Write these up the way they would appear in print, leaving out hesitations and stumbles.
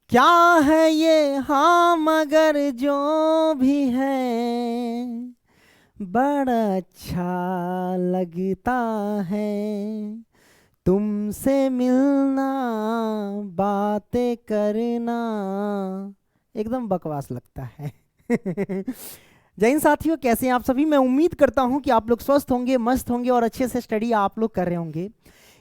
क्या है ये हाँ मगर जो भी है बड़ा अच्छा लगता है, तुमसे मिलना बातें करना एकदम बकवास लगता है। जय हिंद साथियों, कैसे हैं आप सभी। मैं उम्मीद करता हूं कि आप लोग स्वस्थ होंगे, मस्त होंगे और अच्छे से स्टडी आप लोग कर रहे होंगे।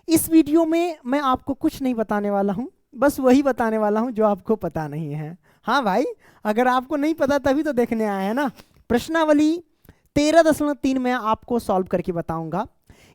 इस वीडियो में मैं आपको कुछ नहीं बताने वाला हूं, बस वही बताने वाला हूं जो आपको पता नहीं है। हाँ भाई, अगर आपको नहीं पता तभी तो देखने आए हैं ना। प्रश्नावली 13.3 में आपको सॉल्व करके बताऊंगा।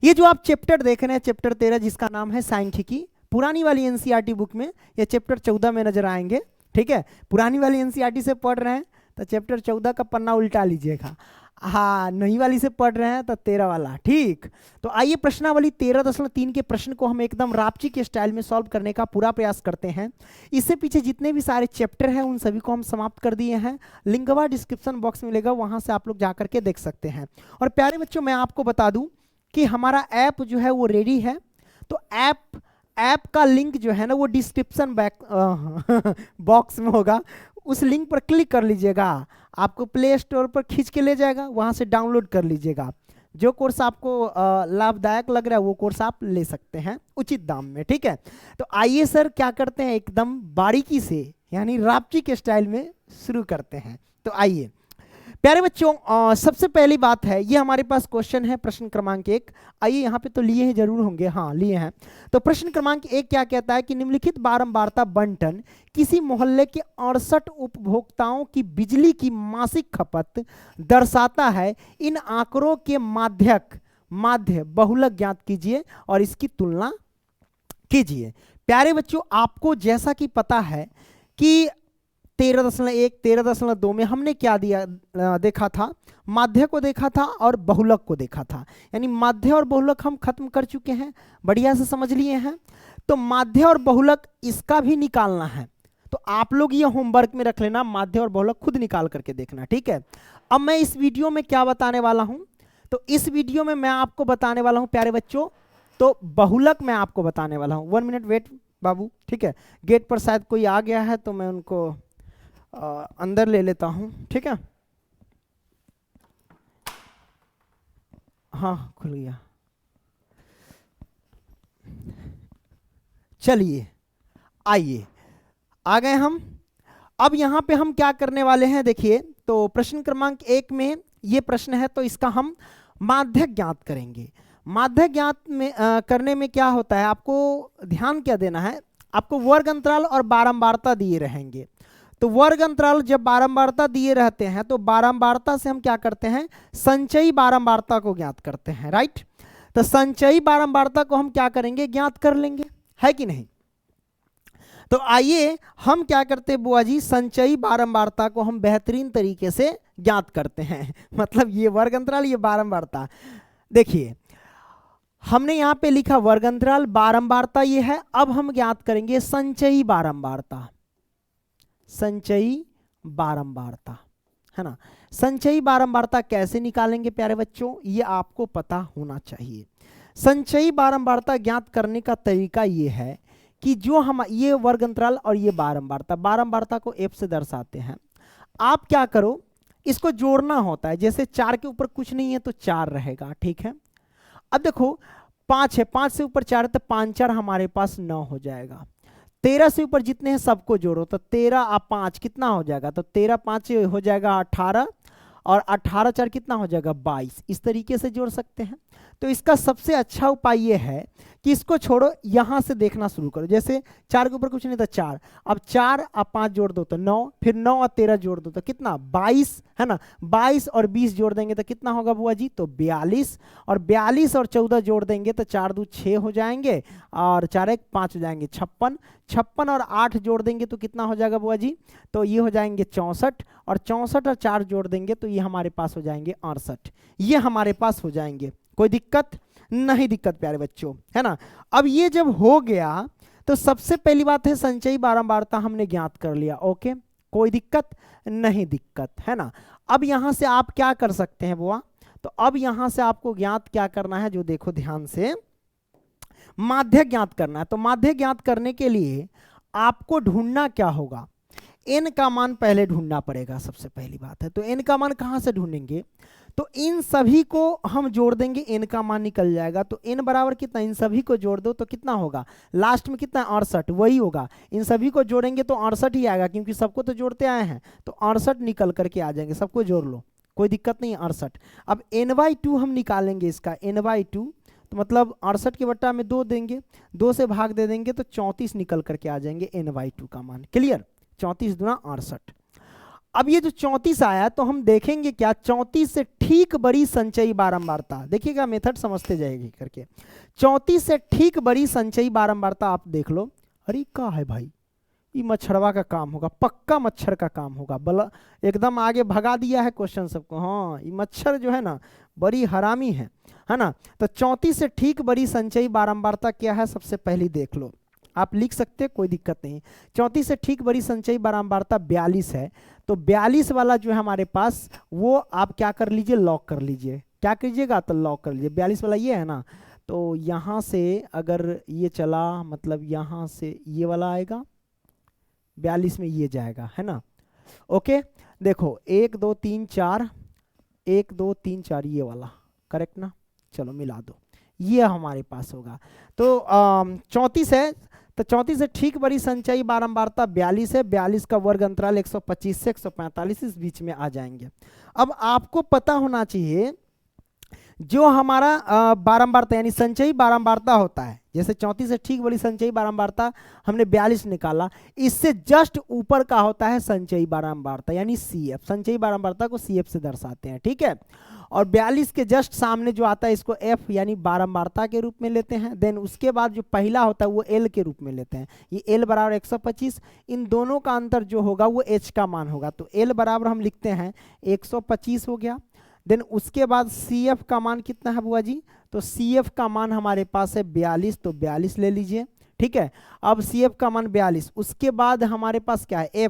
ये जो आप चैप्टर देख रहे हैं, चैप्टर 13 जिसका नाम है सांख्यिकी, पुरानी वाली एनसीईआरटी बुक में ये चैप्टर 14 में नजर आएंगे। ठीक है, पुरानी वाली एनसीईआरटी से पढ़ रहे हैं तो चैप्टर 14 का पन्ना उल्टा लीजिएगा, हाँ नई वाली से पढ़ रहे हैं तो 13 वाला। ठीक, तो आइए प्रश्नावली 13.3 के प्रश्न को हम एकदम रापची के स्टाइल में सॉल्व करने का पूरा प्रयास करते हैं। इससे पीछे जितने भी सारे चैप्टर हैं उन सभी को हम समाप्त कर दिए हैं। लिंकवा डिस्क्रिप्शन बॉक्स में मिलेगा, वहां से आप लोग जाकर के देख सकते हैं। और प्यारे बच्चों, मैं आपको बता दूं कि हमारा ऐप जो है वो रेडी है। तो ऐप का लिंक जो है ना वो डिस्क्रिप्शन बॉक्स में होगा, उस लिंक पर क्लिक कर लीजिएगा, आपको प्ले स्टोर पर खींच के ले जाएगा, वहां से डाउनलोड कर लीजिएगा। जो कोर्स आपको लाभदायक लग रहा है वो कोर्स आप ले सकते हैं उचित दाम में। ठीक है, तो आइए सर क्या करते हैं, एकदम बारीकी से यानी रापची के स्टाइल में शुरू करते हैं। तो आइए प्यारे बच्चों, सबसे पहली बात है, ये हमारे पास क्वेश्चन है प्रश्न क्रमांक 1। आइए यहाँ पे तो लिए हैं जरूर होंगे, हाँ लिए हैं। तो प्रश्न क्रमांक 1 क्या कहता है कि निम्नलिखित बारंबारता बंटन किसी मोहल्ले के 68 उपभोक्ताओं की बिजली की मासिक खपत दर्शाता है। इन आंकड़ों के माध्य बहुलक ज्ञात कीजिए और इसकी तुलना कीजिए। प्यारे बच्चों, आपको जैसा कि पता है कि 13.1 13.2 में हमने क्या देखा था, माध्य को देखा था और बहुलक को देखा था। यानी माध्य और बहुलक हम खत्म कर चुके हैं, बढ़िया से समझ लिए हैं। तो माध्य और बहुलक इसका भी निकालना है, तो आप लोग ये होमवर्क में रख लेना, माध्य और बहुलक खुद निकाल करके देखना। ठीक है, अब मैं इस वीडियो में क्या बताने वाला हूं, तो इस वीडियो में मैं आपको बताने वाला हूं प्यारे बच्चों, तो बहुलक मैं आपको बताने वाला हूं। 1 मिनट वेट बाबू। ठीक है, गेट पर शायद कोई आ गया है तो मैं उनको अंदर ले लेता हूं। ठीक है, हाँ खुल गया। चलिए आइए आ गए हम। अब यहां पे हम क्या करने वाले हैं, देखिए तो प्रश्न क्रमांक 1 में ये प्रश्न है, तो इसका हम माध्य ज्ञात करेंगे। माध्य ज्ञात में करने में क्या होता है, आपको ध्यान क्या देना है, आपको वर्ग अंतराल और बारंबारता दिए रहेंगे। तो वर्ग अंतराल जब बारंबारता दिए रहते हैं तो बारंबारता से हम क्या करते हैं, संचयी बारंबारता को ज्ञात करते हैं। राइट, तो संचयी बारंबारता को हम क्या करेंगे, ज्ञात कर लेंगे, है कि नहीं। तो आइए हम क्या करते हैं बुआ जी, संचयी बारंबारता को हम बेहतरीन तरीके से ज्ञात करते हैं। मतलब ये वर्ग अंतराल, ये बारंबारता। देखिए हमने यहां पे लिखा वर्ग अंतराल, बारंबारता ये है। अब हम ज्ञात करेंगे संचयी बारंबारता, संचयी बारंबारता, है ना। संचयी बारंबारता कैसे निकालेंगे प्यारे बच्चों, ये आपको पता होना चाहिए। संचयी बारंबारता ज्ञात करने का तरीका ये है कि जो हम ये वर्ग अंतराल और ये बारंबारता को f से दर्शाते हैं। आप क्या करो, इसको जोड़ना होता है, जैसे 4 के ऊपर कुछ नहीं है तो 4 रहेगा। ठीक है, अब देखो 5 है, 5 से ऊपर 4 है तो 5 4 हमारे पास 9 हो जाएगा। 13 से ऊपर जितने हैं सबको जोड़ो तो 13 और 5 कितना हो जाएगा, तो 13 5 हो जाएगा 18 और 18 4 कितना हो जाएगा 22। इस तरीके से जोड़ सकते हैं। तो इसका सबसे अच्छा उपाय ये है कि इसको छोड़ो, यहां से देखना शुरू करो। जैसे 4 के ऊपर कुछ नहीं था 4, अब 4 और 5 जोड़ दो तो 9, फिर 9 और 13 जोड़ दो तो कितना 22, है ना। 22 और 20 जोड़ देंगे तो कितना होगा बुआ जी, तो 42, और 42 और 14 जोड़ देंगे तो 4 2 6 हो जाएंगे और 4 1 5 हो जाएंगे 56। 56 और 8 जोड़ देंगे तो कितना हो जाएगा बुआ जी, तो ये हो जाएंगे 64, और 64 और 4 जोड़ देंगे तो ये हमारे पास हो जाएंगे 68। ये हमारे पास हो जाएंगे, कोई दिक्कत नहीं, दिक्कत प्यारे बच्चों, है ना। अब ये जब हो गया तो सबसे पहली बात है संचयी बारंबारता हमने ज्ञात कर लिया। ओके, कोई दिक्कत नहीं, दिक्कत है ना। अब यहां से आप क्या कर सकते हैं बुआ, तो अब यहां से आपको ज्ञात क्या करना है, जो देखो ध्यान से, माध्य ज्ञात करना है। तो माध्य ज्ञात करने के लिए आपको ढूंढना क्या होगा, n का मान पहले ढूंढना पड़ेगा, सबसे पहली बात है। तो n का मान कहाँ से ढूंढेंगे, तो इन सभी को हम जोड़ देंगे, n का मान निकल जाएगा। तो n बराबर कितना, इन सभी को जोड़ दो तो कितना होगा, लास्ट में कितना 68, वही होगा। इन सभी को जोड़ेंगे तो 68 ही आएगा, क्योंकि सबको तो जोड़ते आए हैं, तो 68 निकल करके आ जाएंगे। सबको जोड़ लो, कोई दिक्कत नहीं, 68। अब n/2 हम निकालेंगे इसका, n/2 तो मतलब 68 के बट्टा में 2 देंगे, 2 से भाग दे देंगे तो 34 निकल करके आ जाएंगे n/2 का मान। क्लियर, 34 दूना 68। अब ये जो 34 आया तो हम देखेंगे क्या, 34 से ठीक बड़ी संचयी बारंबारता, देखिएगा मेथड समझते जाएगी करके। 34 से ठीक बड़ी संचयी बारंबारता आप देख लो। अरे क्या है भाई, ये मच्छरवा का काम होगा, पक्का मच्छर का काम होगा, बला एकदम आगे भगा दिया है क्वेश्चन सबको। हाँ, ये मच्छर जो है ना बड़ी हरामी है ना। तो 34 से ठीक बड़ी संचयी बारंबारता क्या है, सबसे पहली देख लो, आप लिख सकते हैं, कोई दिक्कत नहीं। 34 से ठीक बड़ी संचयी बारंबारता 42 है। तो 42 वाला जो है हमारे पास, वो आप क्या कर लीजिए, लॉक कर लीजिए। क्या कीजिएगा, तो लॉक कर लीजिए। 42 वाला ये है ना, तो यहाँ से अगर ये चला, मतलब यहाँ से ये वाला आएगा, 42 में ये जाएगा, है ना। ओके, देखो 1 2 3 4, 1 2 3 4 ये वाला करेक्ट ना। चलो मिला दो, ये हमारे पास होगा। तो 34 है, तो 34 से ठीक बड़ी संचयी बारंबारता 42 है। 42 का वर्ग अंतराल 125 से 145 इस बीच में आ जाएंगे। अब आपको पता होना चाहिए जो हमारा बारंबारता यानी संचयी बारंबारता होता है, जैसे 34 से ठीक बड़ी संचयी बारंबारता हमने 42 निकाला, इससे जस्ट ऊपर का होता है संचयी बारंबारता यानी CF। संचयी बारंबारता को CF से दर्शाते हैं, ठीक है। और 42 के जस्ट सामने जो आता है इसको F यानी बारंबारता के रूप में लेते हैं। देन उसके बाद जो पहला होता है वो L के रूप में लेते हैं। ये L बराबर 125, इन दोनों का अंतर जो होगा वो H का मान होगा। तो L बराबर हम लिखते हैं 125 हो गया। देन उसके बाद CF का मान कितना है बुआ जी, तो CF का मान हमारे पास है 42, तो 42 ले लीजिए, ठीक है। अब CF का मान 42, उसके बाद हमारे पास क्या है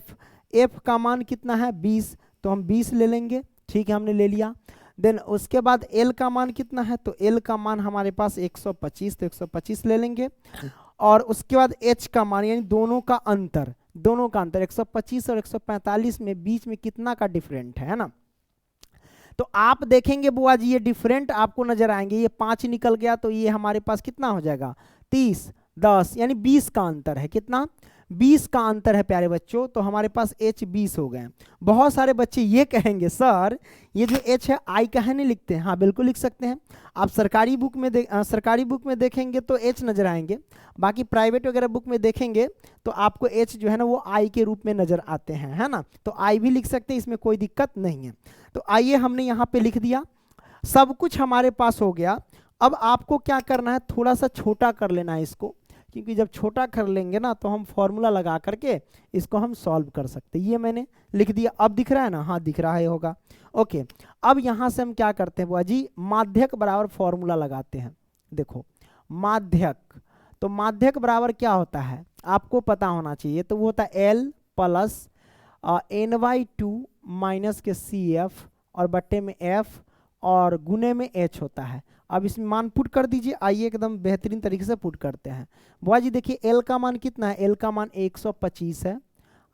F का मान कितना है 20, तो हम 20 ले लेंगे, ठीक है, हमने ले लिया। देन उसके बाद L का मान कितना है, तो L का मान हमारे पास 125, तो 125 ले लेंगे। और उसके बाद H का मान यानी दोनों का अंतर 125 और 145 में बीच में कितना का डिफरेंट है ना। तो आप देखेंगे बुआ जी ये डिफरेंट आपको नजर आएंगे, ये 5 निकल गया, तो ये हमारे पास कितना हो जाएगा 30 10 यानी 20 का अंतर है। कितना, 20 का अंतर है प्यारे बच्चों। तो हमारे पास H 20 हो गए। बहुत सारे बच्चे ये कहेंगे सर ये जो H है I कहे नहीं लिखते हैं। हाँ बिल्कुल लिख सकते हैं। आप सरकारी बुक में देखेंगे तो H नजर आएंगे, बाकी प्राइवेट वगैरह बुक में देखेंगे तो आपको H जो है ना वो I के रूप में नजर आते हैं, है ना। तो I भी लिख सकते हैं, इसमें कोई दिक्कत नहीं है। तो आइए हमने यहाँ पे लिख दिया, सब कुछ हमारे पास हो गया। अब आपको क्या करना है, थोड़ा सा छोटा कर लेना है इसको, क्योंकि जब छोटा कर लेंगे ना तो हम फॉर्मूला लगा करके इसको हम सॉल्व कर सकते हैं। ये मैंने लिख दिया, अब दिख रहा है ना, हाँ दिख रहा है होगा। ओके, अब यहाँ से हम क्या करते हैं बुआ जी, माध्यक बराबर फॉर्मूला लगाते हैं। देखो माध्यक, तो माध्यक बराबर क्या होता है आपको पता होना चाहिए, तो वो होता है L प्लस N/2 माइनस के CF और बट्टे में F और गुने में H होता है। अब इसमें मान पुट कर दीजिए, आइए एकदम बेहतरीन तरीके से पुट करते हैं। बुआ जी देखिए L का मान कितना है, L का मान 125 है,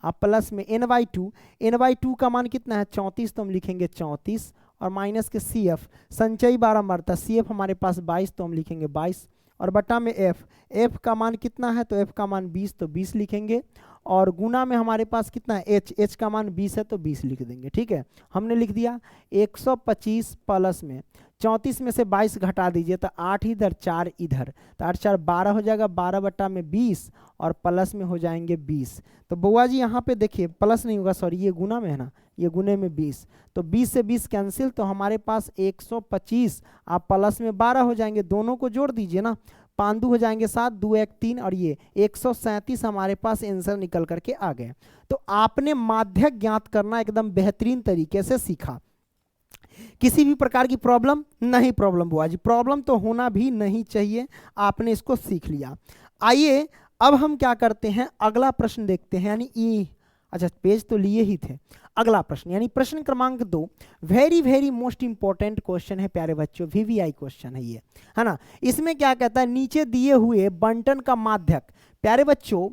अब प्लस में N/2 का मान कितना है 34, तो हम लिखेंगे 34 और माइनस के CF संचयी बारंबारता CF हमारे पास 22, तो हम लिखेंगे 22 और बटा में F का मान कितना है, तो F का मान 20, तो 20 लिखेंगे और गुना में हमारे पास कितना है H का मान 20 है, तो 20 लिख देंगे। ठीक है, हमने लिख दिया 125 प्लस में 34 में से 22 घटा दीजिए तो 8 इधर 4 इधर, तो 8 4 12 हो जाएगा, 12 बटा में 20 और प्लस में हो जाएंगे 20। तो बुआ जी यहाँ पे देखिए प्लस नहीं होगा, सॉरी ये गुना में है ना, ये गुने में 20, तो 20 से 20 कैंसिल, तो हमारे पास 125 आप प्लस में 12 हो जाएंगे, दोनों को जोड़ दीजिए ना, 5 2 हो जाएंगे 7 2 1 3 और ये 137 हमारे पास आंसर निकल करके आ गए। तो आपने माध्यक ज्ञात करना एकदम बेहतरीन तरीके से सीखा। किसी भी प्रकार की प्रॉब्लम नहीं, प्रॉब्लम बुआ जी प्रॉब्लम तो होना भी नहीं चाहिए, आपने इसको सीख लिया। आइए अब हम क्या करते हैं, अगला प्रश्न देखते हैं, यानी ई अच्छा पेज तो लिए ही थे, अगला प्रश्न यानी प्रश्न क्रमांक 2 very very most important question है प्यारे बच्चों, VVI क्वेश्चन है ये, है ना। इसमें क्या कहता है, नीचे दिए हुए बंटन का माध्यक, प्यारे बच्चों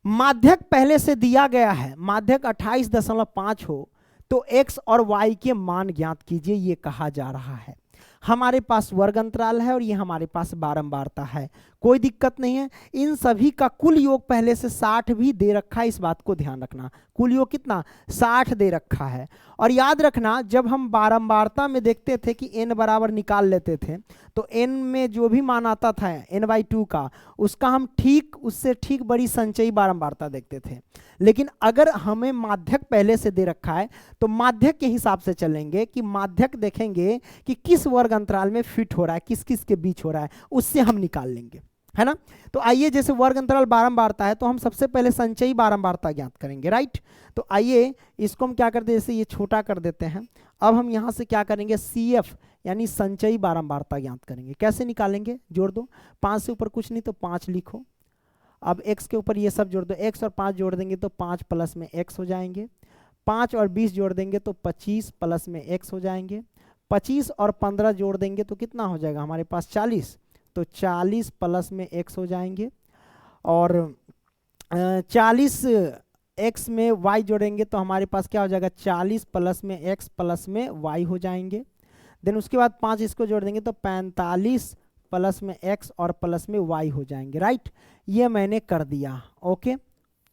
माध्यक पहले से दिया गया है, माध्यक 28.5 हो तो x और y के मान ज्ञात कीजिए, ये कहा जा रहा है। हमारे पास वर्ग अंतराल है और ये हमारे पास बारंबारता है, कोई दिक्कत नहीं है। इन सभी का कुल योग पहले से 60 भी दे रखा है, इस बात को ध्यान रखना। कुल योग कितना 60 दे रखा है। और याद रखना जब हम बारंबारता में देखते थे कि n बराबर निकाल लेते थे तो n में जो भी मान आता था n/2 का, उसका हम ठीक उससे ठीक बड़ी संचयी बारंबारता देखते थे। लेकिन अगर हमें माध्यक पहले से दे रखा है तो माध्यक के हिसाब से चलेंगे कि माध्यक देखेंगे कि किस वर्ग अंतराल में फिट हो रहा है, किस किस के बीच हो रहा है, उससे हम निकाल लेंगे, है ना। तो आइए, जैसे वर्ग अंतराल बारंबारता है तो हम सबसे पहले संचयी बारंबारता ज्ञात करेंगे, राइट। तो आइए इसको हम क्या करते हैं, जैसे ये छोटा कर देते हैं। अब हम यहाँ से क्या करेंगे, CF यानी संचयी बारंबारता ज्ञात करेंगे। कैसे निकालेंगे, जोड़ दो, 5 से ऊपर कुछ नहीं तो 5 लिखो। अब x के ऊपर ये सब जोड़ दो, x और 5 जोड़ देंगे तो 5 प्लस में x हो जाएंगे। 5 और 20 जोड़ देंगे तो 25 प्लस में x हो जाएंगे। 25 और 15 जोड़ देंगे तो कितना हो जाएगा हमारे पास 40, तो 40 प्लस में x हो जाएंगे। और 40 x में y जोड़ेंगे तो हमारे पास क्या हो जाएगा, 40 प्लस में x प्लस में y हो जाएंगे। देन उसके बाद 5 इसको जोड़ देंगे तो 45 प्लस में x और प्लस में y हो जाएंगे, राइट। ये मैंने कर दिया, ओके।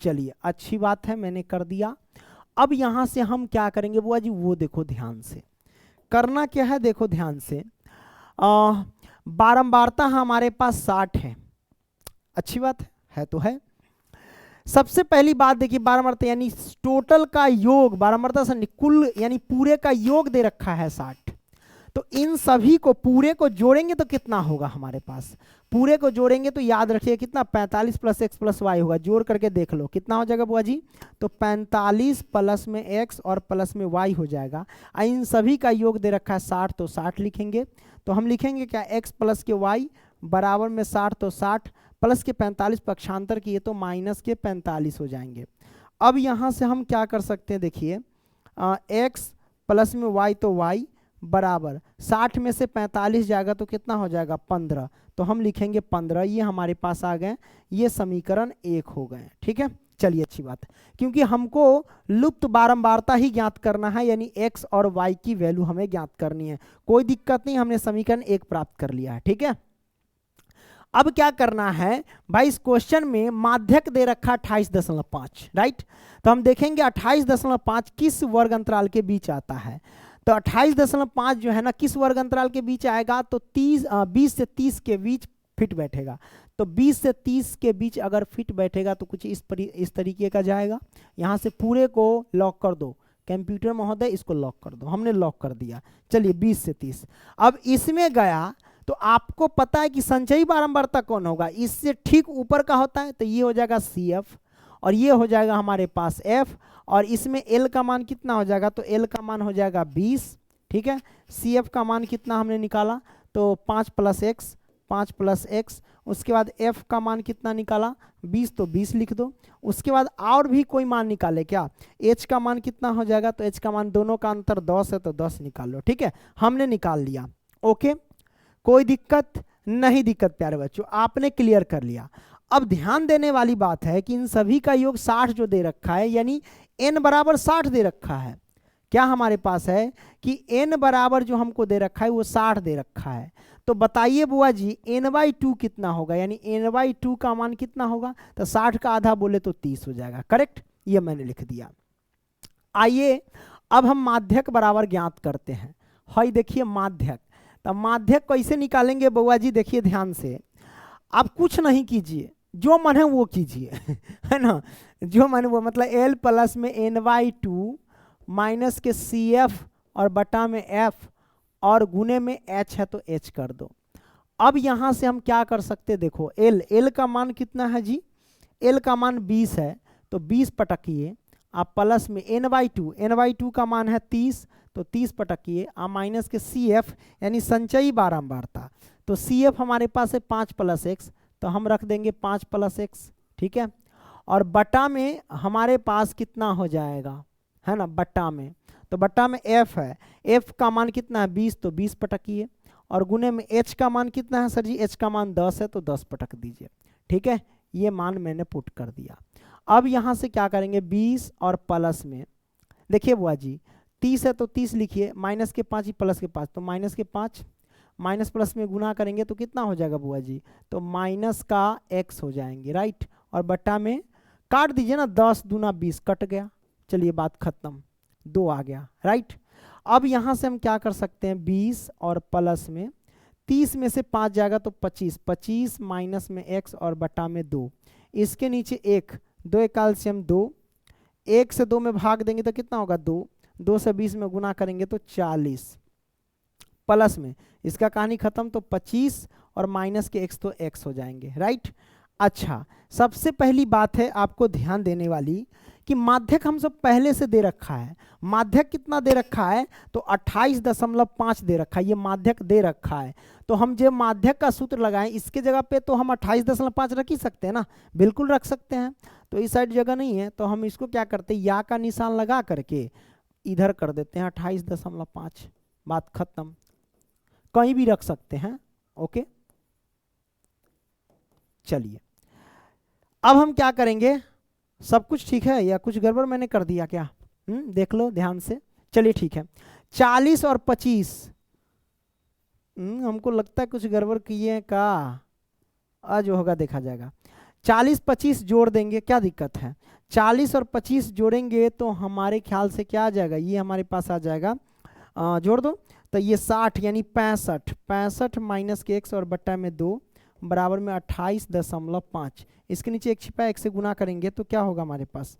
चलिए अच्छी बात है, मैंने कर दिया। अब यहाँ से हम क्या करेंगे बुआ जी, वो देखो ध्यान से करना क्या है, देखो ध्यान से। बारंबारता हमारे पास 60 है, अच्छी बात है तो है। सबसे पहली बात देखिए, बारंबारता यानी टोटल का योग, बारंबारता से कुल यानी पूरे का योग दे रखा है 60। तो इन सभी को पूरे को जोड़ेंगे तो कितना होगा हमारे पास, पूरे को जोड़ेंगे तो याद रखिए कितना 45 प्लस x प्लस y होगा। जोड़ करके देख लो कितना हो जाएगा बुआ जी, तो 45 प्लस में x और प्लस में y हो जाएगा। इन सभी का योग दे रखा है 60, तो 60 लिखेंगे। तो हम लिखेंगे क्या, x प्लस के y बराबर में 60, तो 60 प्लस के 45 पक्षांतर किए तो माइनस के 45 हो जाएंगे। अब यहाँ से हम क्या कर सकते हैं, देखिए x प्लस में y तो y बराबर 60 में से 45 जाएगा तो कितना हो जाएगा 15, तो हम लिखेंगे 15। ये हमारे पास आ गए, ये समीकरण 1 हो गए, ठीक है। चलिए अच्छी बात है, क्योंकि हमको लुप्त बारंबारता ही ज्ञात करना है, यानी x और y की वैल्यू हमें ज्ञात करनी है। कोई दिक्कत नहीं, हमने समीकरण 1 प्राप्त कर लिया है, ठीक है। अब क्या करना है भाई, इस क्वेश्चन में माध्यक दे रखा 28.5, राइट। तो हम देखेंगे 28.5 किस वर्ग अंतराल के बीच आता है। तो 28.5 जो है ना किस वर्ग अंतराल के बीच आएगा, तो 20 से 30 के बीच फिट बैठेगा। तो 20 से 30 के बीच अगर फिट बैठेगा तो कुछ इस तरीके का जाएगा। यहाँ से पूरे को लॉक कर दो, कंप्यूटर महोदय इसको लॉक कर दो, हमने लॉक कर दिया। चलिए 20 से 30, अब इसमें गया तो आपको पता है कि संचयी बारंबारता कौन होगा, इससे ठीक ऊपर का होता है, तो ये हो जाएगा CF और ये हो जाएगा हमारे पास F, और इसमें L का मान कितना हो जाएगा, तो L का मान हो जाएगा 20, ठीक है। CF का मान कितना हमने निकाला, तो 5 प्लस x, उसके बाद F का मान कितना निकाला 20, तो 20 लिख दो। उसके बाद और भी कोई मान निकाले क्या, H का मान कितना हो जाएगा, तो H का मान दोनों का अंतर 10 है तो 10 निकाल लो, ठीक है। हमने निकाल लिया, ओके, कोई दिक्कत नहीं, दिक्कत प्यारे बच्चों, आपने क्लियर कर लिया। अब ध्यान देने वाली बात है कि इन सभी का योग 60 जो दे रखा है, यानी n बराबर 60 दे रखा है। क्या हमारे पास है कि n बराबर जो हमको दे रखा है वो 60 दे रखा है। तो बताइए बुआ जी n/2 कितना होगा, यानी n/2 का मान कितना होगा, तो 60 का आधा बोले तो 30 हो जाएगा, करेक्ट, ये मैंने लिख दिया। आइए अब हम माध्यक बराबर ज्ञात करते हैं। हाई देखिए माध्यक, तो माध्यक कैसे निकालेंगे बुआ जी, देखिए ध्यान से। आप कुछ नहीं कीजिए, जो मन है वो कीजिए है ना, जो मन वो, मतलब L प्लस में n/2 माइनस के CF और बटा में F और गुने में H है तो H कर दो। अब यहाँ से हम क्या कर सकते, देखो L का मान कितना है जी, L का मान 20 है, तो 20 पटकिए, आप प्लस में n/2 का मान है 30, तो 30 पटकिए, आप माइनस के CF यानी संचयी बारंबारता, तो CF हमारे पास है 5 प्लस x, तो हम रख देंगे 5 प्लस x, ठीक है। और बटा में हमारे पास कितना हो जाएगा, है ना, बटा में, तो बटा में F है, F का मान कितना है 20, तो 20 पटकिए, और गुने में H का मान कितना है सर जी, H का मान 10 है तो 10 पटक दीजिए, ठीक है। ये मान मैंने पुट कर दिया। अब यहाँ से क्या करेंगे 20 और प्लस में, देखिए बुआ जी 30 है तो 30 लिखिए, माइनस के 5 प्लस के 5, तो माइनस के 5 माइनस प्लस में गुना करेंगे तो कितना हो जाएगा बुआ जी, तो माइनस का x हो जाएंगे, राइट। और बट्टा में काट दीजिए ना, 10 दूना 20 कट गया, चलिए बात खत्म, 2 आ गया, राइट। अब यहाँ से हम क्या कर सकते हैं, 20 और प्लस में 30 में से 5 जाएगा तो 25, 25 माइनस में x और बटा में 2, इसके नीचे 1, 2 एकाल्शियम 2, 1 से 2 में भाग देंगे तो कितना होगा 2, 2 से 20 में गुना करेंगे तो 40, प्लस में इसका कहानी खत्म, तो 25 और माइनस के x तो x हो जाएंगे, राइट। अच्छा, सबसे पहली बात है आपको ध्यान देने वाली कि माध्यक हम सब पहले से दे रखा है, माध्यक कितना दे रखा है, तो 28.5 दे रखा है, ये माध्यक दे रखा है। तो हम जो माध्यक का सूत्र लगाएं इसके जगह पे तो हम 28.5 रख ही सकते हैं ना, बिल्कुल रख सकते हैं। तो इस साइड जगह नहीं है तो हम इसको क्या करते हैं, या का निशान लगा करके इधर कर देते हैं 28.5, बात खत्म, कहीं भी रख सकते हैं, ओके। चलिए अब हम क्या करेंगे, सब कुछ ठीक है या कुछ गड़बड़ मैंने कर दिया क्या, देख लो ध्यान से, चलिए ठीक है। 40 और 25, हमको लगता है कुछ गड़बड़ किए का, आज होगा देखा जाएगा। 40-25 जोड़ देंगे, क्या दिक्कत है, 40 और 25 जोड़ेंगे तो हमारे ख्याल से क्या आ जाएगा, ये हमारे पास आ जाएगा, जोड़ दो तो ये 60 यानी 65, 65 माइनस के x और बट्टा में 2 बराबर में 28.5, इसके नीचे एक छिपा, एक से गुना करेंगे तो क्या होगा हमारे पास,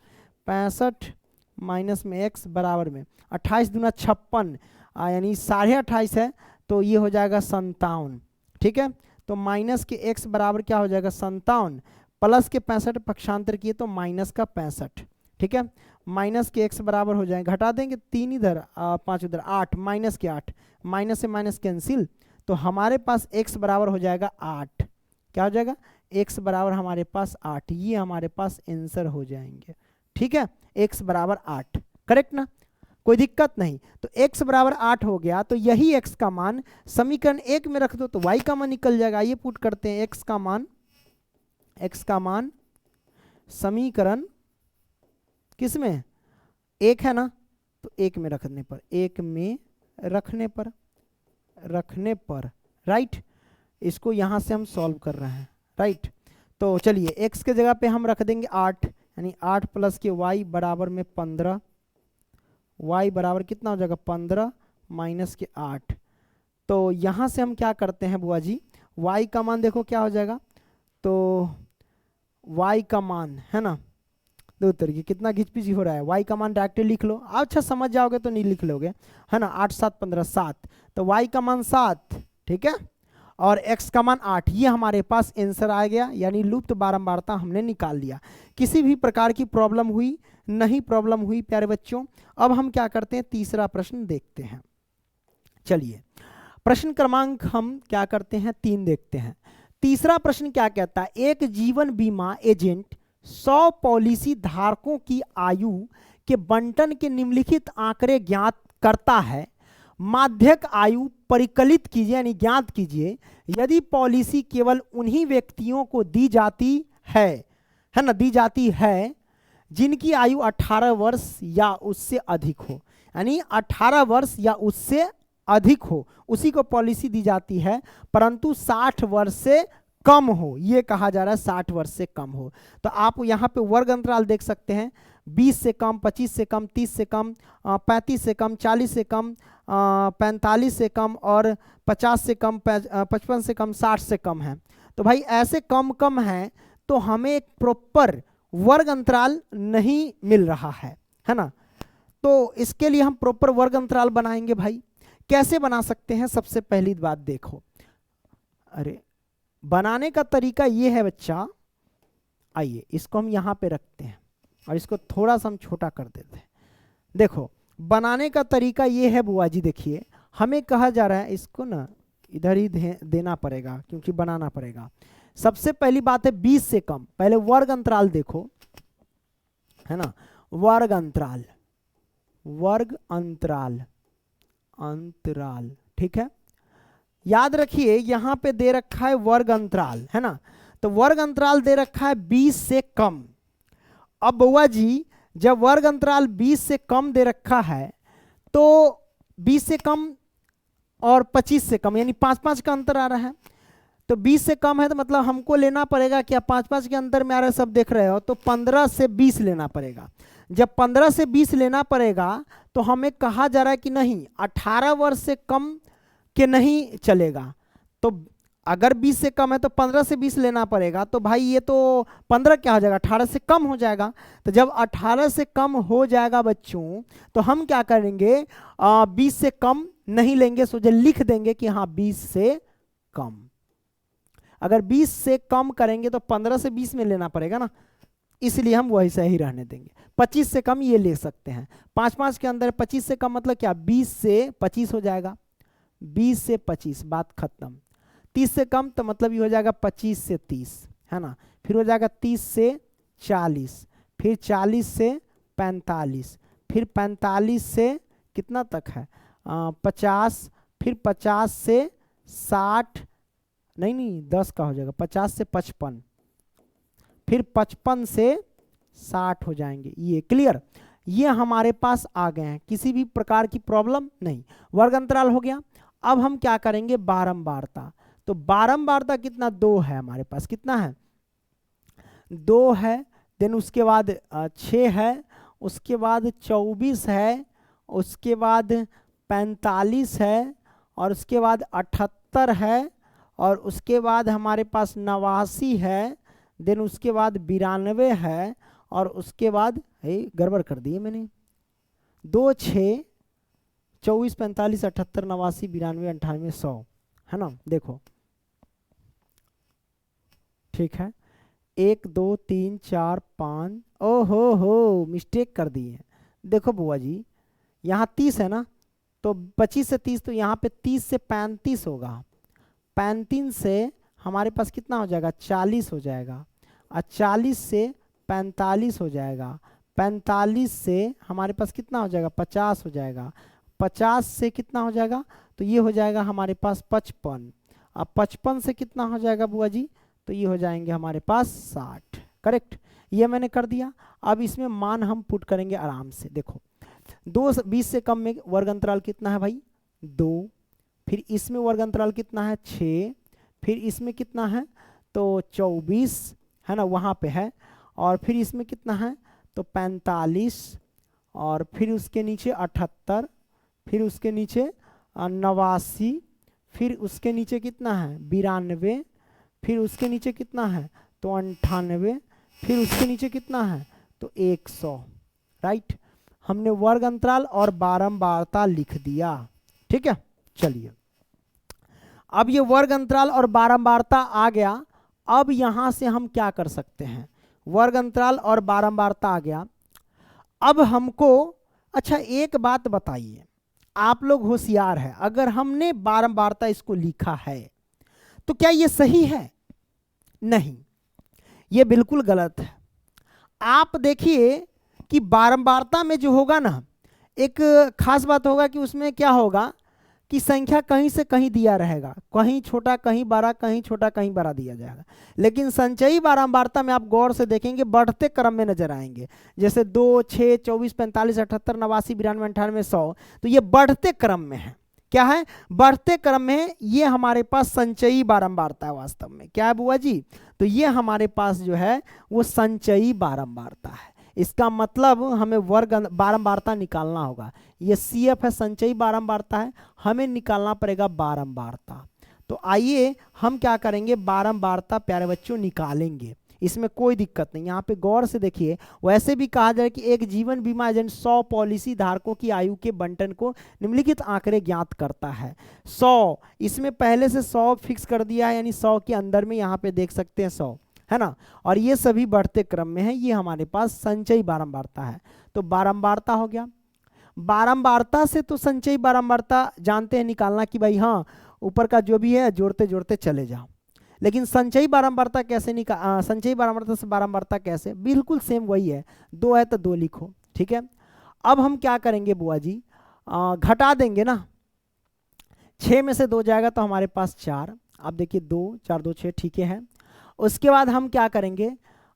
65 माइनस में x बराबर में 28 दूना 56, यानी 28.5 है तो ये हो जाएगा 57, ठीक है। तो माइनस के x बराबर क्या हो जाएगा 57, प्लस के 65 पक्षांतर किए तो माइनस का 65, ठीक है। माइनस के x बराबर हो जाएगा, घटा देंगे 3 इधर 5 उधर 8, माइनस के 8, माइनस से माइनस कैंसिल, तो हमारे पास x बराबर हो जाएगा 8, क्या हो जाएगा x बराबर हमारे पास 8, ये हमारे पास आंसर हो जाएंगे, ठीक है। x बराबर 8, करेक्ट ना, कोई दिक्कत नहीं। तो x बराबर 8 हो गया, तो यही x का मान समीकरण 1 में रख दो तो y का मान निकल जाएगा। ये पुट करते हैं, x का मान समीकरण किस में, 1 है ना, तो 1 में रखने पर, 1 में रखने पर, राइट। इसको यहां से हम सॉल्व कर रहे हैं, राइट। तो चलिए x के जगह पे हम रख देंगे 8, यानी 8 प्लस के y बराबर में 15, y बराबर कितना हो जाएगा 15 माइनस के 8। तो यहाँ से हम क्या करते हैं बुआ जी, y का मान देखो क्या हो जाएगा, तो y का मान है ना, दो तरीके कितना घिचपिच हो रहा है, y का मान डायरेक्टली लिख लो, अच्छा समझ जाओगे तो नहीं लिख लोगे, है ना। 8 7 15 7, तो y का मान 7, ठीक है, और x का मान 8, ये हमारे पास आंसर आ गया, यानी लुप्त बारंबारता हमने निकाल लिया। किसी भी प्रकार की प्रॉब्लम हुई नहीं, प्रॉब्लम हुई प्यारे बच्चों। अब हम क्या करते हैं, तीसरा प्रश्न देखते हैं। चलिए प्रश्न क्रमांक हम क्या करते हैं 3 देखते हैं। तीसरा प्रश्न क्या कहता है, एक जीवन बीमा एजेंट 100 पॉलिसी धारकों की आयु के बंटन के निम्नलिखित आंकड़े ज्ञात करता है, माध्यक आयु परिकलित कीजिए यानी ज्ञात कीजिए यदि पॉलिसी केवल उन्हीं व्यक्तियों को दी जाती है ना, दी जाती है जिनकी आयु 18 वर्ष या उससे अधिक हो, यानी 18 वर्ष या उससे अधिक हो उसी को पॉलिसी दी जाती है, परंतु 60 वर्ष से कम हो, ये कहा जा रहा है 60 वर्ष से कम हो। तो आप यहाँ पे वर्ग अंतराल देख सकते हैं, 20 से कम, 25 से कम, 30 से कम, 35 से कम, 40 से कम, 45 से कम और 50 से कम, 55 से कम, 60 से कम है। तो भाई ऐसे कम कम हैं तो हमें एक प्रॉपर वर्ग अंतराल नहीं मिल रहा है ना। तो इसके लिए हम प्रॉपर वर्ग अंतराल बनाएंगे भाई। कैसे बना सकते हैं, सबसे पहली बात देखो, अरे बनाने का तरीका ये है बच्चा, आइए इसको हम यहाँ पे रखते हैं और इसको थोड़ा सा हम छोटा कर देते हैं। देखो बनाने का तरीका ये है बुआ जी, देखिए हमें कहा जा रहा है इसको ना इधर ही देना पड़ेगा क्योंकि बनाना पड़ेगा। सबसे पहली बात है 20 से कम, पहले वर्ग अंतराल देखो है ना, वर्ग अंतराल, वर्ग अंतराल, अंतराल, ठीक है। याद रखिए यहां पे दे रखा है वर्ग अंतराल है ना, तो वर्ग अंतराल दे रखा है 20 से कम अब बउआ जी जब वर्ग अंतराल 20 से कम दे रखा है तो 20 से कम और 25 से कम यानी 5-5 का अंतर आ रहा है, तो 20 से कम है तो मतलब हमको लेना पड़ेगा क्या, 5-5 के अंतर में आ रहा है, सब देख रहे हो, तो 15 से 20 लेना पड़ेगा। जब 15 से 20 लेना पड़ेगा तो हमें कहा जा रहा है कि नहीं 18 वर्ष से कम के नहीं चलेगा, तो अगर 20 से कम है तो 15 से 20 लेना पड़ेगा, तो भाई ये तो 15 क्या हो जाएगा, 18 से कम हो जाएगा। तो जब 18 से कम हो जाएगा बच्चों तो हम क्या करेंगे, 20 से कम नहीं लेंगे, सोचे लिख देंगे कि हाँ 20 से कम। अगर 20 से कम करेंगे तो 15 से 20 में लेना पड़ेगा ना, इसलिए हम वही सही रहने देंगे। 25 से कम ये ले सकते हैं, 5-5 के अंदर 25 से कम मतलब क्या, 20 से 25 हो जाएगा, 20 से 25 बात खत्म। 30 से कम तो मतलब ये हो जाएगा 25 से 30, है ना, फिर हो जाएगा 30 से 40, फिर 40 से 45, फिर 45 से कितना तक है 50, फिर 50 से 60, नहीं 10 का हो जाएगा, 50 से 55, फिर 55 से 60 हो जाएंगे। ये क्लियर, ये हमारे पास आ गए हैं, किसी भी प्रकार की प्रॉब्लम नहीं। वर्ग अंतराल हो गया। अब हम क्या करेंगे, बारंबारता। तो बारंबारता कितना, 2 है हमारे पास, कितना है 2 है, देन उसके बाद 6 है, उसके बाद 24 है, उसके बाद 45 है, और उसके बाद 78 है, और उसके बाद हमारे पास 89 है, देन उसके बाद 92 है, और उसके बाद गड़बड़ कर दिए मैंने, 2 6 24 45 78 89 92 98 100, है ना। देखो ठीक है, 1 2 3 4 5, ओहो हो मिस्टेक कर दी है। देखो बुआ जी यहाँ 30 है ना, तो 25 से 30, तो यहाँ पे 30 से 35 होगा, 35 से हमारे पास कितना हो जाएगा 40 हो जाएगा, और 40 से 45 हो जाएगा, 45 से हमारे पास कितना हो जाएगा 50 हो जाएगा, 50 से कितना हो जाएगा, तो ये हो जाएगा हमारे पास 55, अब 55 से कितना हो जाएगा बुआ जी, तो ये हो जाएंगे हमारे पास 60। करेक्ट, ये मैंने कर दिया। अब इसमें मान हम पुट करेंगे आराम से। देखो 20 से कम में वर्ग अंतराल कितना है भाई 2, फिर इसमें वर्ग अंतराल कितना है 6, फिर इसमें कितना है तो 24, है ना वहाँ पे है, और फिर इसमें कितना है तो 45, और फिर उसके नीचे 78, फिर उसके नीचे 89, फिर उसके नीचे कितना है 92, फिर उसके नीचे कितना है तो 98, फिर उसके नीचे कितना है तो 100। राइट, हमने वर्ग अंतराल और बारंबारता लिख दिया। ठीक है, चलिए अब ये वर्ग अंतराल और बारंबारता आ गया। अब यहां से हम क्या कर सकते हैं, वर्ग अंतराल और बारंबारता आ गया। अब हमको अच्छा एक बात बताइए, आप लोग होशियार है, अगर हमने बारंबारता इसको लिखा है तो क्या ये सही है? नहीं, ये बिल्कुल गलत है। आप देखिए कि बारंबारता में जो होगा ना, एक खास बात होगा कि उसमें क्या होगा कि संख्या कहीं से कहीं दिया रहेगा, कहीं छोटा कहीं बड़ा, कहीं छोटा कहीं बड़ा दिया जाएगा। लेकिन संचयी बारंबारता में आप गौर से देखेंगे बढ़ते क्रम में नजर आएंगे, जैसे 2 6 24 45 78 89 92 98 100, तो ये बढ़ते क्रम में है। क्या है? बढ़ते क्रम में। ये हमारे पास संचयी बारंबारता है। वास्तव में क्या है बुआ जी, तो ये हमारे पास जो है वो संचयी बारंबारता है। इसका मतलब हमें वर्ग बारंबारता निकालना होगा। ये CF है, संचयी बारंबारता है, हमें निकालना पड़ेगा बारंबारता। तो आइए हम क्या करेंगे, बारंबारता प्यारे बच्चों निकालेंगे, इसमें कोई दिक्कत नहीं। यहाँ पे गौर से देखिए, वैसे भी कहा जाए कि एक जीवन बीमा एजेंट 100 पॉलिसी धारकों की आयु के बंटन को निम्नलिखित आंकड़े ज्ञात करता है। 100, इसमें पहले से 100 फिक्स कर दिया है, यानी 100 के अंदर में यहाँ पे देख सकते हैं 100, है ना, और ये सभी बढ़ते क्रम में है। ये हमारे पास संचयी बारंबारता है। तो बारंबारता हो गया। बारंबारता से तो संचयी बारंबारता जानते हैं निकालना कि भाई हाँ ऊपर का जो भी है जोड़ते जोड़ते चले जाओ। लेकिन संचयी बारंबारता कैसे संचयी बारंबारता से बारंबारता कैसे, बिल्कुल सेम वही है। 2 है तो 2 लिखो। ठीक है, अब हम क्या करेंगे बुआ जी, घटा देंगे ना, 6 में से 2 जाएगा तो हमारे पास 4। अब देखिए 2 4 2 6, ठीक है। उसके बाद हम क्या करेंगे,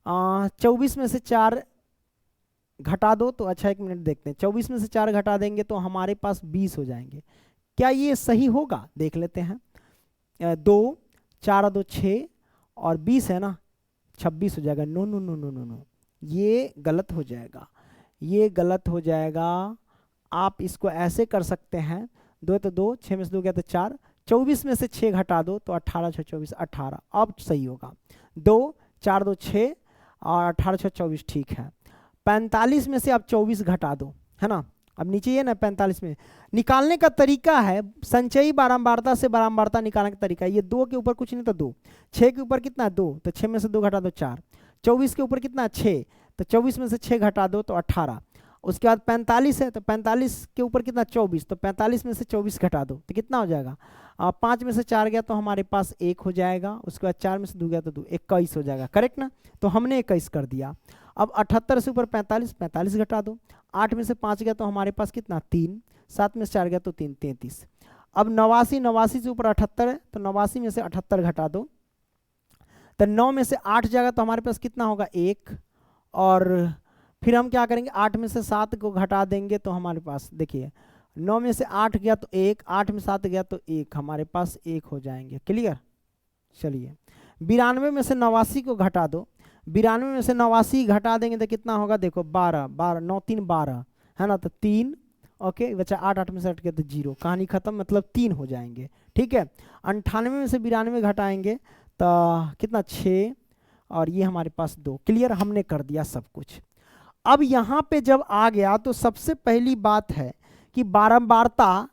24 में से 4 घटा दो तो अच्छा, 1 मिनट देखते हैं। 24 में से 4 घटा देंगे तो हमारे पास 20 हो जाएंगे। क्या ये सही होगा, देख लेते हैं। 2 4 2 6 और 20 है ना, 26 हो जाएगा। No no no no no no, ये गलत हो जाएगा, ये गलत हो जाएगा। आप इसको ऐसे कर सकते हैं, 2 तो 2, 6 में से 2 गया तो 4, 24 में से 6 घटा दो तो 18 6 24 18, अब सही होगा। 2 4 2 6 और 18 6 24, ठीक है। 45 में से आप 24 घटा दो, है ना। अब नीचे ये ना 45 में निकालने का तरीका है, संचयी बारंबारता से बारंबारता निकालने का तरीका है। ये 2 के ऊपर कुछ नहीं तो 2, 6 के ऊपर कितना 2, तो 6 में से 2 घटा दो 4, 24 के ऊपर कितना 6, तो 24 में से 6 घटा दो तो 18। उसके बाद 45 है तो 45 के ऊपर कितना 24, तो 45 में से 24 घटा दो तो कितना हो जाएगा। 5 में से 4 गया तो हमारे पास 1 हो जाएगा। उसके बाद 4 में से 2 गया तो 2, 21 हो जाएगा, करेक्ट ना। तो हमने 21 कर दिया। अब 78 से ऊपर 45, 45 घटा दो। 8 में से 5 गया तो हमारे पास कितना 3, 7 में से 4 गया तो 3, 33। अब 89, 89 से ऊपर 78 है तो 89 में से 78 घटा दो, तो 9 में से 8 जाएगा तो हमारे पास कितना होगा 1। और फिर हम क्या करेंगे, 8 में से 7 को घटा देंगे तो हमारे पास देखिए 9 में से 8 गया तो 1, 8 में 7 गया तो 1, हमारे पास 1 हो जाएंगे, क्लियर। चलिए 92 में से 89 को घटा दो, 92 में से 89 घटा देंगे तो कितना होगा, देखो 12, 12 9 3 12 है ना, तो 3। ओके बच्चा 8, 8 में से 8 गया तो 0, कहानी खत्म, मतलब 3 हो जाएंगे, ठीक है। 98 में से 92 घटाएंगे तो कितना 6, और ये हमारे पास 2, क्लियर। हमने कर दिया सब कुछ। अब यहाँ पे जब आ गया तो सबसे पहली बात है कि बारंबारता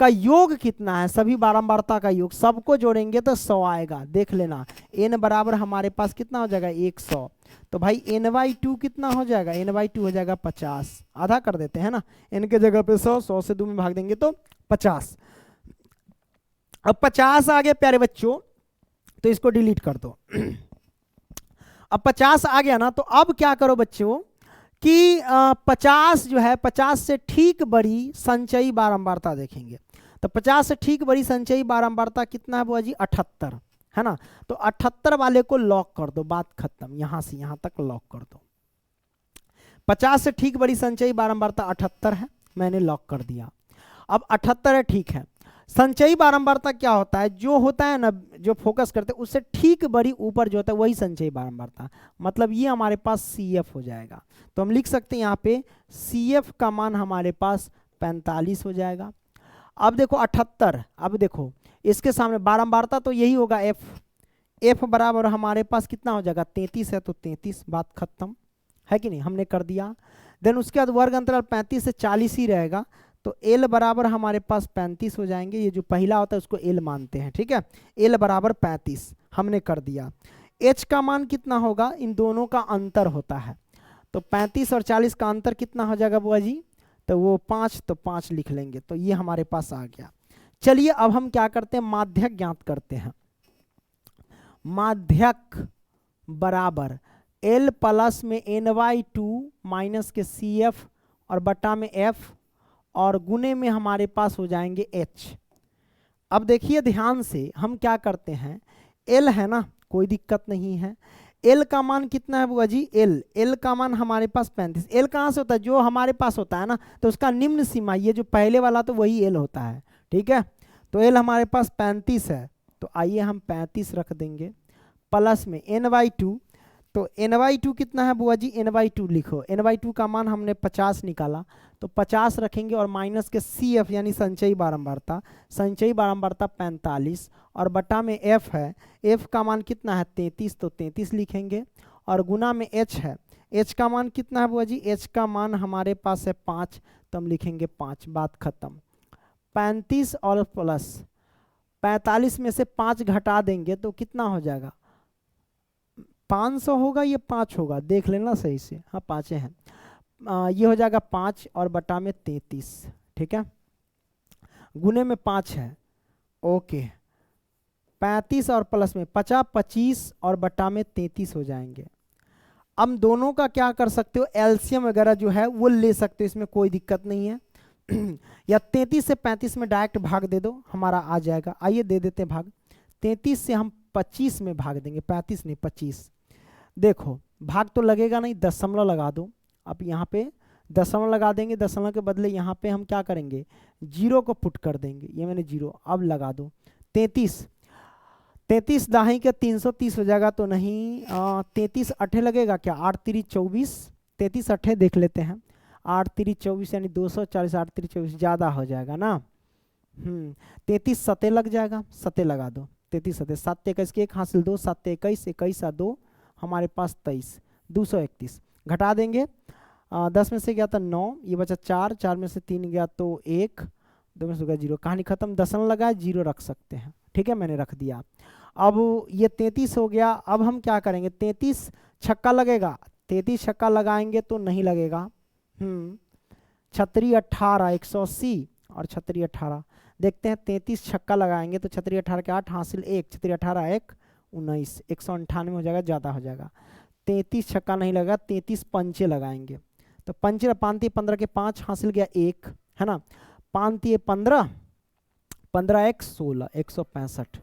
का योग कितना है, सभी बारंबारता का योग सबको जोड़ेंगे तो 100 आएगा, देख लेना। n बराबर हमारे पास कितना हो जाएगा 100, तो भाई n/2 कितना हो जाएगा, n/2 हो जाएगा 50, आधा कर देते हैं ना, n के जगह पे 100, 100 से 2 में भाग देंगे तो 50। अब 50 आ गया प्यारे बच्चों, तो इसको डिलीट कर दो। अब 50 आ गया ना, तो अब क्या करो बच्चों कि 50 जो है, 50 से ठीक बड़ी संचयी बारंबारता देखेंगे। तो 50 से ठीक बड़ी संचयी बारंबारता कितना है बुआ जी, 78 है ना। तो 78 वाले को लॉक कर दो, बात खत्म, यहां से यहां तक लॉक कर दो। 50 से ठीक बड़ी संचयी बारंबारता 78 है, मैंने लॉक कर दिया। अब 78 है, ठीक है। संचयी बारंबारता क्या होता है, जो होता है ना, जो फोकस करते हैं उससे ठीक बड़ी ऊपर जो होता है वही संचयी बारंबारता, मतलब ये हमारे पास CF हो जाएगा। तो हम लिख सकते हैं यहाँ पे CF का मान हमारे पास 45 हो जाएगा। अब देखो 78, अब देखो इसके सामने बारंबारता तो यही होगा F बराबर हमारे पास कितना हो जाएगा 33 है, तो 33, बात खत्म है कि नहीं, हमने कर दिया। देन उसके बाद वर्ग अंतराल 35 से 40 ही रहेगा, तो L बराबर हमारे पास 35 हो जाएंगे। ये जो पहला होता है उसको L मानते हैं, ठीक है। L बराबर 35 हमने कर दिया। H का मान कितना होगा, इन दोनों का अंतर होता है, तो 35 और 40 का अंतर कितना हो जाएगा बुआ जी, तो वो 5, तो 5 लिख लेंगे, तो ये हमारे पास आ गया। चलिए अब हम क्या करते हैं, माध्यक ज्ञात करते हैं। माध्यक बराबर L प्लस में n/2 माइनस के CF और बटा में F और गुने में हमारे पास हो जाएंगे H। अब देखिए ध्यान से, हम क्या करते हैं, L है ना, कोई दिक्कत नहीं है। L का मान कितना है बुआ जी, L का मान हमारे पास 35। L कहाँ से होता है, जो हमारे पास होता है ना, तो उसका निम्न सीमा, ये जो पहले वाला तो वही L होता है, ठीक है। तो L हमारे पास 35 है, तो आइए हम 35 रख देंगे, प्लस में n/2, तो n/2 कितना है बुआ जी, n/2 लिखो, n/2 का मान हमने 50 निकाला, तो 50 रखेंगे और माइनस के CF यानी संचयी बारंबारता, संचयी बारंबारता 45 और बटा में F है, F का मान कितना है 33, तो 33 लिखेंगे और गुना में H है, H का मान कितना है बुआ जी, H का मान हमारे पास है 5, तो हम लिखेंगे 5, बात खत्म। 35 और प्लस 45 में से 5 घटा देंगे तो कितना हो जाएगा, 500 होगा, ये 5 होगा, देख लेना सही से, हाँ 5 हैं। ये हो जाएगा 5 और बटा में 33, ठीक है, गुने में 5 है, ओके। 35 और प्लस में 50, 25 और बटा में 33 हो जाएंगे। अब दोनों का क्या कर सकते हो, एलसीएम वगैरह जो है वो ले सकते हो, इसमें कोई दिक्कत नहीं है। या 33 से 35 में डायरेक्ट भाग दे दो, हमारा आ जाएगा। आइए दे देते हैं भाग, 33 से हम 25 में भाग देंगे, 35 नहीं 25। देखो भाग तो लगेगा नहीं, दशमलव लगा दो अब यहाँ पे दशमलव लगा देंगे, दशमलव के बदले यहाँ पे हम क्या करेंगे, जीरो को पुट कर देंगे, ये मैंने जीरो। अब लगा दो 33, 33 दाही के 330 हो जाएगा तो नहीं, 33 अठे लगेगा क्या, 8 3 24, 33 अठे देख लेते हैं, 8 3 24 यानी 240, 8 3 24 ज़्यादा हो जाएगा ना। 33 सते लग जाएगा, सते लगा दो, 33 सते, 7 21 के 1 हासिल 2, 7 21, 21 2 हमारे पास 23, 231 घटा देंगे। 10 में से गया था 9, ये बचा 4, 4 में से 3 गया तो 1, 2 में से गया 0, कहानी खत्म। दशमलव लगा, जीरो रख सकते हैं, ठीक है, मैंने रख दिया। अब ये 33 हो गया। अब हम क्या करेंगे, 33 छक्का लगेगा, 33 छक्का लगाएंगे तो नहीं लगेगा। 36 18 180 और 36 18 देखते हैं, 33 छक्का लगाएंगे तो 36 18 के 8 हासिल 1, 36 18 1 19, 198 हो जाएगा, ज़्यादा हो जाएगा। 33 छक्का नहीं लगा, 33 पंचे लगाएंगे तो पंचे 5 15 के 5 हासिल गया 1, है ना, 5 15, 15 1 16, 165,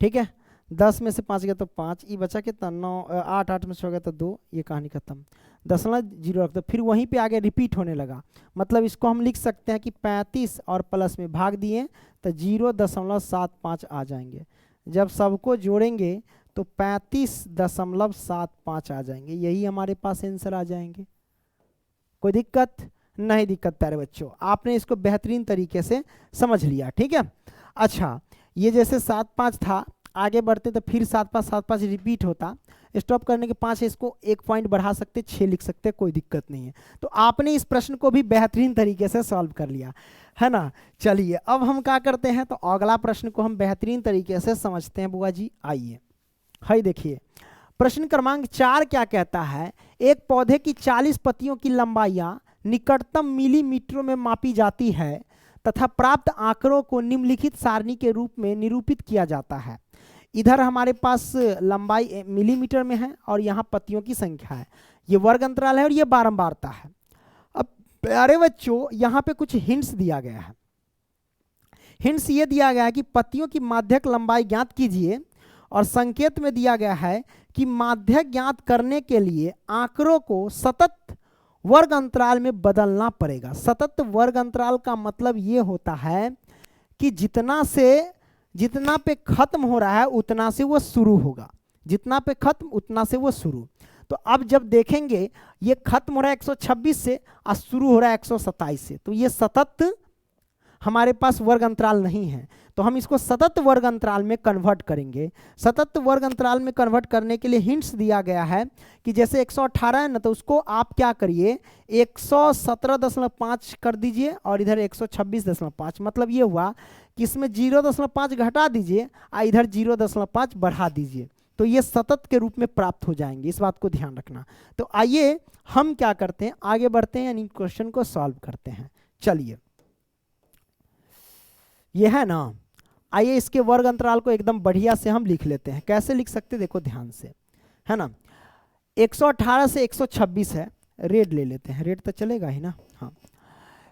ठीक है। 10 में से 5 गया तो 5, ये बचा कितना 9, 8 8 में से हो गया तो 2, ये कहानी खत्म। दशमलव जीरो रख दो, फिर वहीं पे आगे रिपीट होने लगा, मतलब इसको हम लिख सकते हैं कि 35 और प्लस में भाग दिए तो 0.75 आ जाएंगे। जब सबको जोड़ेंगे तो 35.75 आ जाएंगे, यही हमारे पास आंसर आ जाएंगे। कोई दिक्कत नहीं, दिक्कत प्यारे बच्चों, आपने इसको बेहतरीन तरीके से समझ लिया, ठीक है। अच्छा, ये जैसे 7 5 था, आगे बढ़ते तो फिर 7 5 7 5 रिपीट होता, स्टॉप करने के 5 इसको 1 पॉइंट बढ़ा सकते, 6 लिख सकते, कोई दिक्कत नहीं है। तो आपने इस प्रश्न को भी बेहतरीन तरीके से सॉल्व कर लिया, है ना। चलिए अब हम क्या करते हैं, तो अगला प्रश्न को हम बेहतरीन तरीके से समझते हैं बुआ जी। आइए, हाय देखिए, प्रश्न क्रमांक 4 क्या कहता है, एक पौधे की 40 पत्तियों की लंबाइयां निकटतम मिलीमीटरों में मापी जाती है तथा प्राप्त आंकड़ों को निम्नलिखित सारणी के रूप में निरूपित किया जाता है। इधर हमारे पास लंबाई मिलीमीटर में है और यहाँ पत्तियों की संख्या है, ये वर्ग अंतराल है और ये बारंबारता है। अब प्यारे बच्चों, यहाँ पे कुछ हिंट्स दिया गया है। हिंट्स ये दिया गया है कि पत्तियों की माध्यक लंबाई ज्ञात कीजिए, और संकेत में दिया गया है कि माध्यक ज्ञात करने के लिए आंकड़ों को सतत वर्ग अंतराल में बदलना पड़ेगा। सतत वर्ग अंतराल का मतलब ये होता है कि जितना पे खत्म हो रहा है उतना से वो शुरू होगा, जितना पे खत्म उतना से वो शुरू। तो अब जब देखेंगे ये खत्म हो रहा है 126 से और शुरू हो रहा है 127 से, तो ये सतत हमारे पास वर्ग अंतराल नहीं है, तो हम इसको सतत वर्ग अंतराल में कन्वर्ट करेंगे। सतत वर्ग अंतराल में कन्वर्ट करने के लिए हिंट्स दिया गया है कि जैसे 118 है ना, तो उसको आप क्या करिए 117.5 कर दीजिए और इधर 126.5, मतलब ये हुआ कि इसमें 0.5 घटा दीजिए और इधर 0.5 बढ़ा दीजिए, तो ये सतत के रूप में प्राप्त हो जाएंगे, इस बात को ध्यान रखना। तो आइए हम क्या करते हैं, आगे बढ़ते हैं, यानी क्वेश्चन को सॉल्व करते हैं। चलिए, ये है ना, आइए इसके वर्ग अंतराल को एकदम बढ़िया से हम लिख लेते हैं। कैसे लिख सकते हैं, देखो ध्यान से, है ना। 118 से 126 है, रेड ले लेते हैं, रेड तो चलेगा ही ना, हाँ।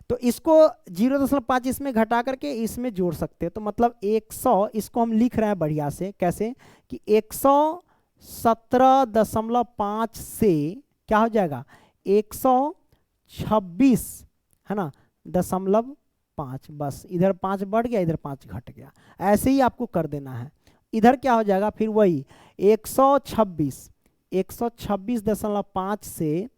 तो इसको 0.5 इसमें घटा करके इसमें जोड़ सकते हैं, तो मतलब 100, इसको हम लिख रहे हैं बढ़िया से, कैसे कि 117.5 से क्या हो जाएगा 126, है ना, 0.5, बस इधर 5 बढ़ गया, इधर 5 घट गया, ऐसे ही आपको कर देना है। इधर क्या हो जाएगा फिर वही 126.5 से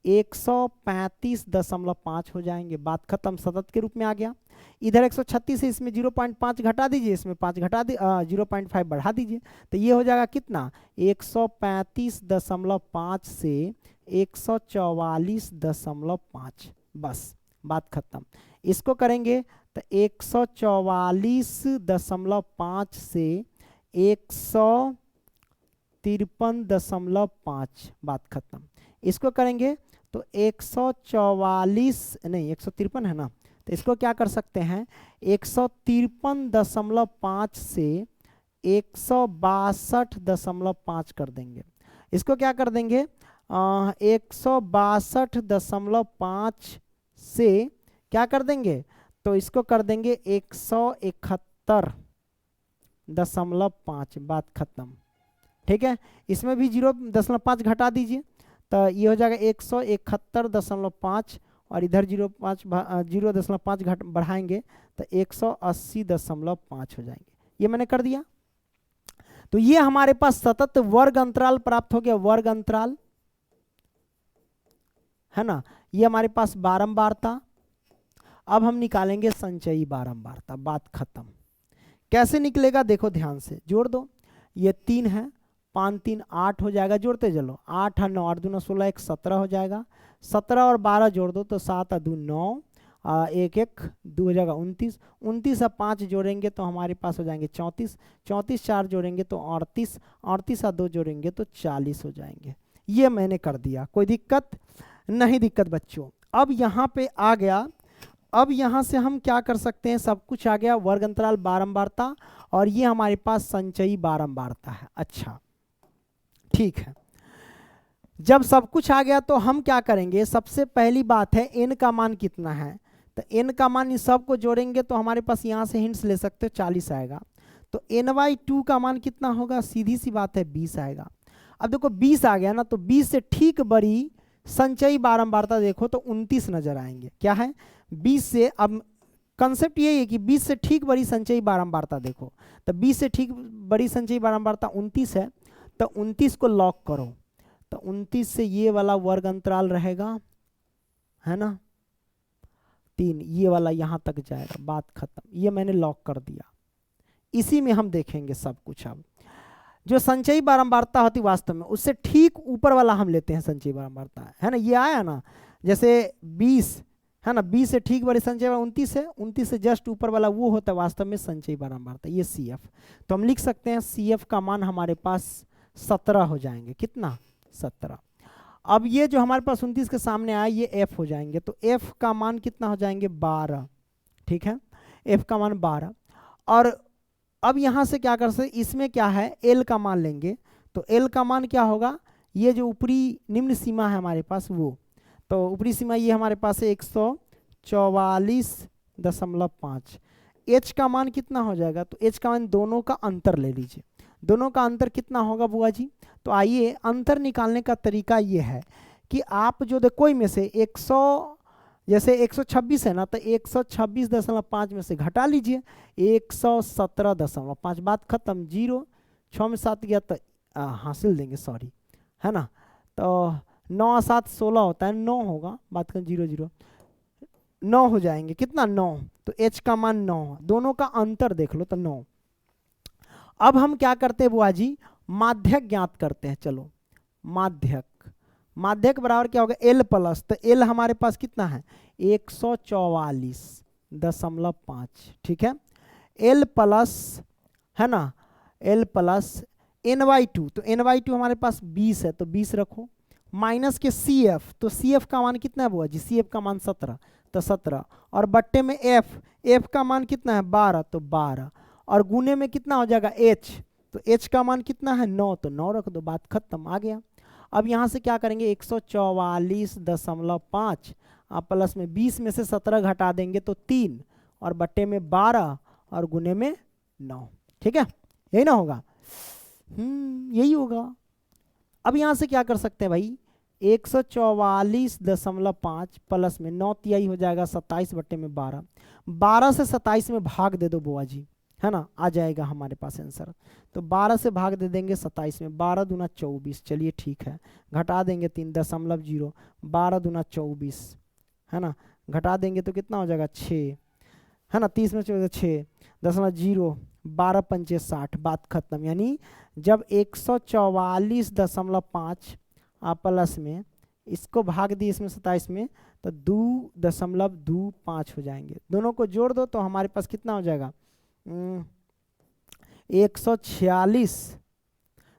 135.5 हो जाएंगे, बात खत्म, सतत के रूप में आ गया। इधर 136 है, इसमें 0.5 घटा दीजिए, इसमें 5 घटा दी 0.5 बढ़ा दीजिए, तो ये हो जाएगा कितना 135.5 से 144.5, बस बात खत्म। इसको करेंगे तो 144.5 से 153.5, बात खत्म। इसको करेंगे तो 144 नहीं 153 है ना, तो इसको क्या कर सकते हैं 153.5 से 162.5 कर देंगे। इसको क्या कर देंगे 162.5 से क्या कर देंगे, तो इसको कर देंगे 171.5, बात खत्म, ठीक है। इसमें भी 0.5 घटा दीजिए, तो ये हो जाएगा 171.5 और इधर 0.5 घट बढ़ाएंगे तो 180.5 हो जाएंगे। ये मैंने कर दिया। तो ये हमारे पास सतत वर्ग अंतराल प्राप्त हो गया, वर्ग अंतराल है ना। ये हमारे पास बारंबारता। अब हम निकालेंगे संचयी बारंबारता, बात खत्म। कैसे निकलेगा देखो ध्यान से, जोड़ दो। ये 3 है, 5 3 8 हो जाएगा, जोड़ते चलो। 8 है 9, 8 दूना 16, 1 17 हो जाएगा। 17 और 12 जोड़ दो तो 7 2 9, 1 1 2 हो जाएगा 29। 29 और 5 जोड़ेंगे तो हमारे पास हो जाएंगे 34। 34 4 जोड़ेंगे तो 38। 38 और 2 जोड़ेंगे तो 40 हो जाएंगे। ये मैंने कर दिया, कोई दिक्कत नहीं दिक्कत बच्चों। अब यहाँ पे आ गया, अब यहाँ से हम क्या कर सकते हैं, सब कुछ आ गया, वर्ग अंतराल बारंबारता और ये हमारे पास संचयी बारंबारता है। अच्छा ठीक है, जब सब कुछ आ गया तो हम क्या करेंगे, सबसे पहली बात है n का मान कितना है। तो n का मान इस सब को जोड़ेंगे तो हमारे पास यहाँ से हिंट्स ले सकते हो, 40 आएगा। तो ny2 का मान कितना होगा, सीधी सी बात है 20 आएगा। अब देखो 20 आ गया ना, तो 20 से ठीक बड़ी संचयी बारंबारता देखो तो 29 नजर आएंगे। क्या है 20 से, अब कंसेप्ट यही है कि 20 से ठीक बड़ी संचयी बारंबारता देखो, तो 20 से ठीक बड़ी संचयी बारंबारता 29 है। तो 29 को लॉक करो तो 29 से ये वाला वर्ग अंतराल रहेगा, है ना 3, ये वाला यहां तक जाएगा, बात खत्म। ये मैंने लॉक कर दिया। इसी में हम देखेंगे सब कुछ। अब जो संचयी बारंबारता होती वास्तव में उससे ठीक ऊपर वाला हम लेते हैं संचयी बारंबारता, है ना। ये आया ना, जैसे 20 है ना, 20 से ठीक बड़ी संचयी 29 है, 29 से जस्ट ऊपर वाला वो होता है वास्तव में संचयी बारंबारता, ये CF। तो हम लिख सकते हैं CF का मान हमारे पास 17 हो जाएंगे। कितना 17। अब ये जो हमारे पास 29 के सामने आया ये F हो जाएंगे, तो F का मान कितना हो जाएंगे 12। ठीक है, F का मान 12। और अब यहां से क्या कर सकते, इसमें क्या है L का मान लेंगे, तो L का मान क्या होगा, ये जो ऊपरी निम्न सीमा है हमारे पास वो, तो ऊपरी सीमा ये हमारे पास है 144.5। H का मान कितना हो जाएगा, तो H का मान दोनों का अंतर ले लीजिए। दोनों का अंतर कितना होगा बुआ जी, तो आइए अंतर निकालने का तरीका ये है कि आप जो कोई में से 100, जैसे 126 है ना, तो 126.5 में से घटा लीजिए 117.5, बात खत्म। 0 6 में 7 गया तो हासिल देंगे, सॉरी, है ना। तो 9 7 16 होता है, 9 होगा, बात कर 0 0 9 हो जाएंगे। कितना 9, तो H का मान 9, दोनों का अंतर देख लो तो 9। अब हम क्या करते हैं बुआ जी, माध्यक ज्ञात करते हैं। चलो माध्यक, माध्यक बराबर क्या होगा L प्लस, तो L हमारे पास कितना है 144.5। ठीक है, L प्लस है ना, L प्लस ny2, तो ny2 हमारे पास 20 है तो 20 रखो, माइनस के CF, तो CF का मान कितना है बुआ जी, CF का मान 17, तो 17, और बट्टे में F का मान कितना है 12, तो 12, और गुने में कितना हो जाएगा H, तो H का मान कितना है 9, तो 9 रख दो, बात खत्म, आ गया। अब यहाँ से क्या करेंगे 144.5 प्लस में 20 में से 17 घटा देंगे तो 3, और बट्टे में 12, और गुने में 9। ठीक है, यही ना होगा, यही होगा। अब यहाँ से क्या कर सकते हैं भाई, 144.5 प्लस में 9 तिहाई हो जाएगा 27 बट्टे में 12, 12 से 27 में भाग दे दो बुआ जी, है ना, आ जाएगा हमारे पास आंसर। तो 12 से भाग दे देंगे 27 में, 12 दूना 24, चलिए ठीक है, घटा देंगे 3.0, 12 दूना 24, है ना, घटा देंगे तो कितना हो जाएगा 6, है ना, 30 में 6.0, 12 पंचे 60, बात खत्म। यानी जब 144.5 प्लस में इसको भाग दिए इसमें 27 में, तो 2.25 हो जाएंगे। दोनों को जोड़ दो तो हमारे पास कितना हो जाएगा 146,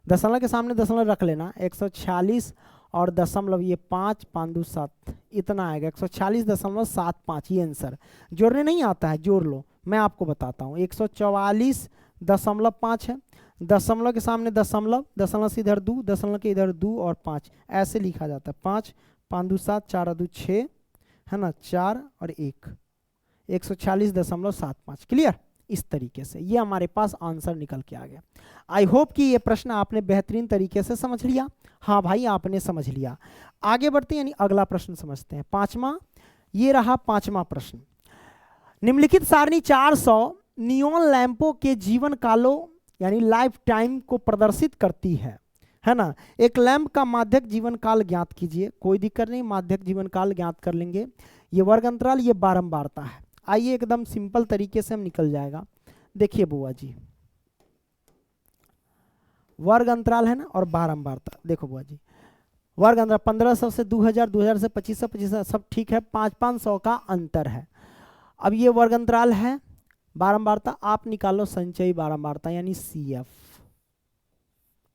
दशमलव के सामने दशमलव रख लेना, 146 और दशमलव ये 5 5 2 7, इतना आएगा 140.75। ये आंसर जोड़ने नहीं आता है, जोड़ लो, मैं आपको बताता हूँ। 144.5 है, दशमलव के सामने दशमलव, दशमलव से इधर 2, दशमलव के इधर 2 और 5, ऐसे लिखा जाता है। 5 5 2 7, 4 2 6, है ना, 4 और 1, 140.75। क्लियर, इस तरीके से ये हमारे पास आंसर निकल के आ गया। आई होप कि ये प्रश्न आपने बेहतरीन तरीके से समझ लिया। हाँ भाई आपने समझ लिया। आगे बढ़ते हैं, यानी अगला प्रश्न समझते हैं। पांचवा, ये रहा पांचवा प्रश्न। निम्नलिखित सारणी 400 नियॉन लैंपों के जीवन कालों यानी लाइफ टाइम को प्रदर्शित करती है ना। एक लैंप का माध्यक जीवन काल ज्ञात कीजिए। कोई दिक्कत नहीं, माध्यक जीवन काल ज्ञात कर लेंगे। ये वर्ग अंतराल, ये बारंबारता है। आइए एकदम सिंपल तरीके से हम निकल जाएगा। देखिए बुआ जी, वर्ग अंतराल है ना और बारंबारता। देखो बुआ जी, वर्ग अंतराल 1500 से 2000, 2000 से 2500, 2500 सब ठीक है, 500 का अंतर है। अब ये वर्ग अंतराल है, बारंबारता आप निकालो संचयी बारंबारता यानी CF।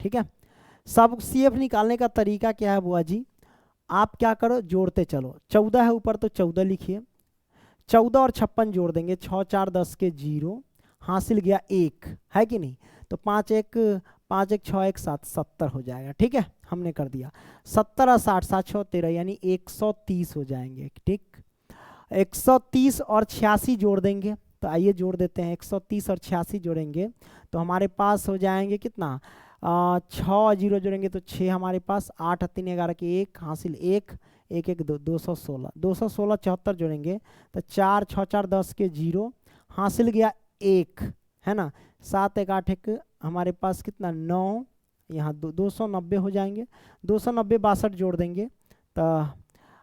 ठीक है, सब CF निकालने का तरीका क्या है बुआ जी, आप क्या करो, जोड़ते चलो। 14 है ऊपर तो 14 लिखिए, 14 और 56 जोड़ देंगे, 6 4 10 के 0, हासिल गया 1, है कि नहीं। तो 5 1 6 1 7 70 हो जाएगा। ठीक है, हमने कर दिया। 70 और 60, 7 6 13 यानी 130 हो जाएंगे। ठीक, 130 और 86 जोड़ देंगे। तो आइए जोड़ देते हैं, 130 और 86 जोड़ेंगे तो हमारे पास हो जाएंगे कितना, 6 0 जोड़ेंगे तो 6 हमारे पास, 8 3 11 के 1, हासिल 1 1 1 2 216, 216 74 जोड़ेंगे तो 4 6 4 10 के 0, हासिल गया 1, है ना। 7 1 8 1 हमारे पास कितना 9, यहाँ 290 हो जाएंगे। 290 62 जोड़ देंगे तो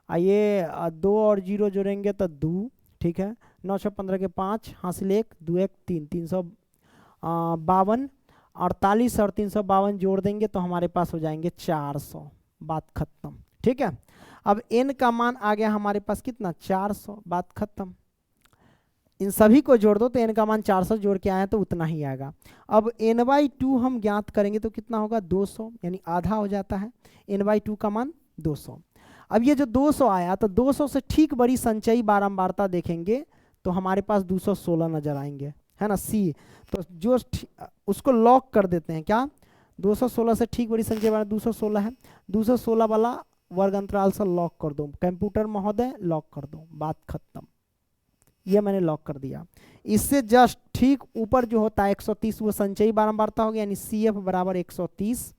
आइए 2 और 0 जोड़ेंगे तो 2। ठीक है, 9 6 15 के 5, हासिल 1 2 1 3, 352, 48 और 352 जोड़ देंगे तो हमारे पास हो जाएंगे 400। बात खत्म। ठीक है, अब n का मान आ गया हमारे पास कितना 400। बात खत्म। इन सभी को जोड़ दो तो n का मान 400 जोड़ के आए तो उतना ही आएगा। अब n/2 हम ज्ञात करेंगे तो कितना होगा 200, यानी आधा हो जाता है। n/2 का मान 200। अब ये जो 200 आया तो 200 से ठीक बड़ी संचयी बारंबारता देखेंगे तो हमारे पास 216 नजर आएंगे, है ना, C। तो जो उसको लॉक कर देते हैं, क्या 216 से ठीक बड़ी संचयी बारंबारता 216 है, 216 वाला वर्ग अंतराल से लॉक कर दो। कंप्यूटर महोदय लॉक कर दो। बात खत्म। ये मैंने लॉक कर दिया। इससे जस्ट ठीक ऊपर जो होता है 130 वो संचयी बारंबारता होगी, यानी CF बराबर 130।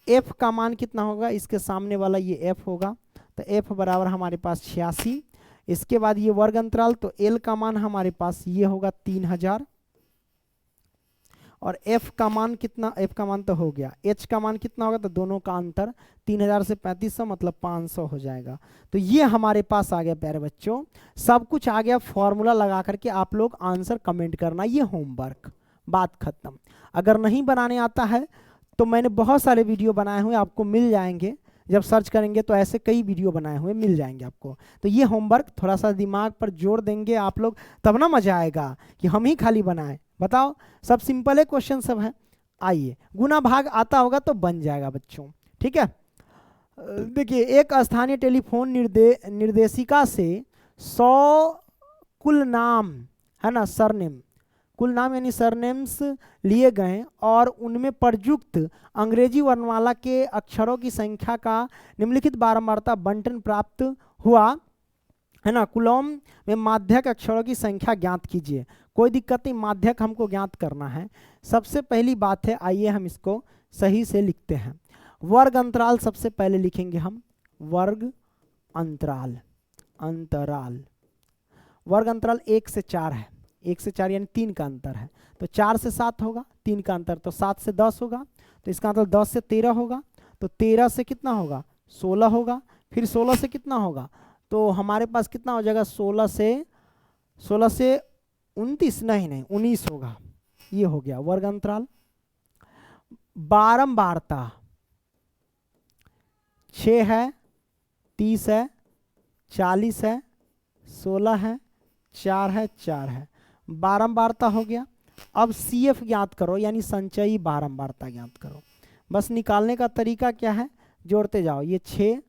F का मान कितना होगा, इसके सामने वाला ये F होगा तो F बराबर हमारे पास 86। इसके बाद ये वर्ग अंतराल तो L का मान हमारे पास ये होगा 3000 और F का मान कितना, F का मान तो हो गया, H का मान कितना होगा तो दोनों का अंतर 3000 से 3500 मतलब 500 हो जाएगा। तो ये हमारे पास आ गया प्यारे बच्चों, सब कुछ आ गया। फॉर्मूला लगा करके आप लोग आंसर कमेंट करना, ये होमवर्क। बात खत्म। अगर नहीं बनाने आता है तो मैंने बहुत सारे वीडियो बनाए हुए आपको मिल जाएंगे, जब सर्च करेंगे तो ऐसे कई वीडियो बनाए हुए मिल जाएंगे आपको। तो ये होमवर्क थोड़ा सा दिमाग पर जोर देंगे आप लोग तब ना मजा आएगा कि हम ही खाली बनाए। बताओ, सब सिंपल है, क्वेश्चन सब है। आइए, गुना भाग आता होगा तो बन जाएगा बच्चों। ठीक है, देखिए एक स्थानीय टेलीफोन निर्देशिका से 100 कुल नाम, है ना, सरनेम, कुल नाम यानी सरनेम्स लिए गए और उनमें प्रयुक्त अंग्रेजी वर्णमाला के अक्षरों की संख्या का निम्नलिखित बारंबारता बंटन प्राप्त हुआ, है ना। कुलौम में माध्यक अक्षरों की संख्या ज्ञात कीजिए। कोई दिक्कत नहीं, माध्यक हमको ज्ञात करना है। सबसे पहली बात है, आइए हम इसको सही से लिखते हैं। वर्ग अंतराल सबसे पहले लिखेंगे हम, वर्ग अंतराल, अंतराल वर्ग अंतराल 1 से 4 है, 1 से 4 यानी 3 का अंतर है, तो 4 से 7 होगा, 3 का अंतर, तो 7 से 10 होगा, तो इसका अंतर 10 से 13 होगा, तो 13 से कितना होगा 16 होगा, फिर 16 से कितना होगा, तो हमारे पास कितना हो जाएगा 16 से 29, नहीं 19 होगा। ये हो गया वर्ग अंतराल। बारंबारता 6 है, 30 है, 40 है, 16 है, 4 है, 4 है, बारंबारता हो गया। अब CF ज्ञात करो, यानी संचयी बारंबारता ज्ञात करो। बस निकालने का तरीका क्या है, जोड़ते जाओ। ये 6,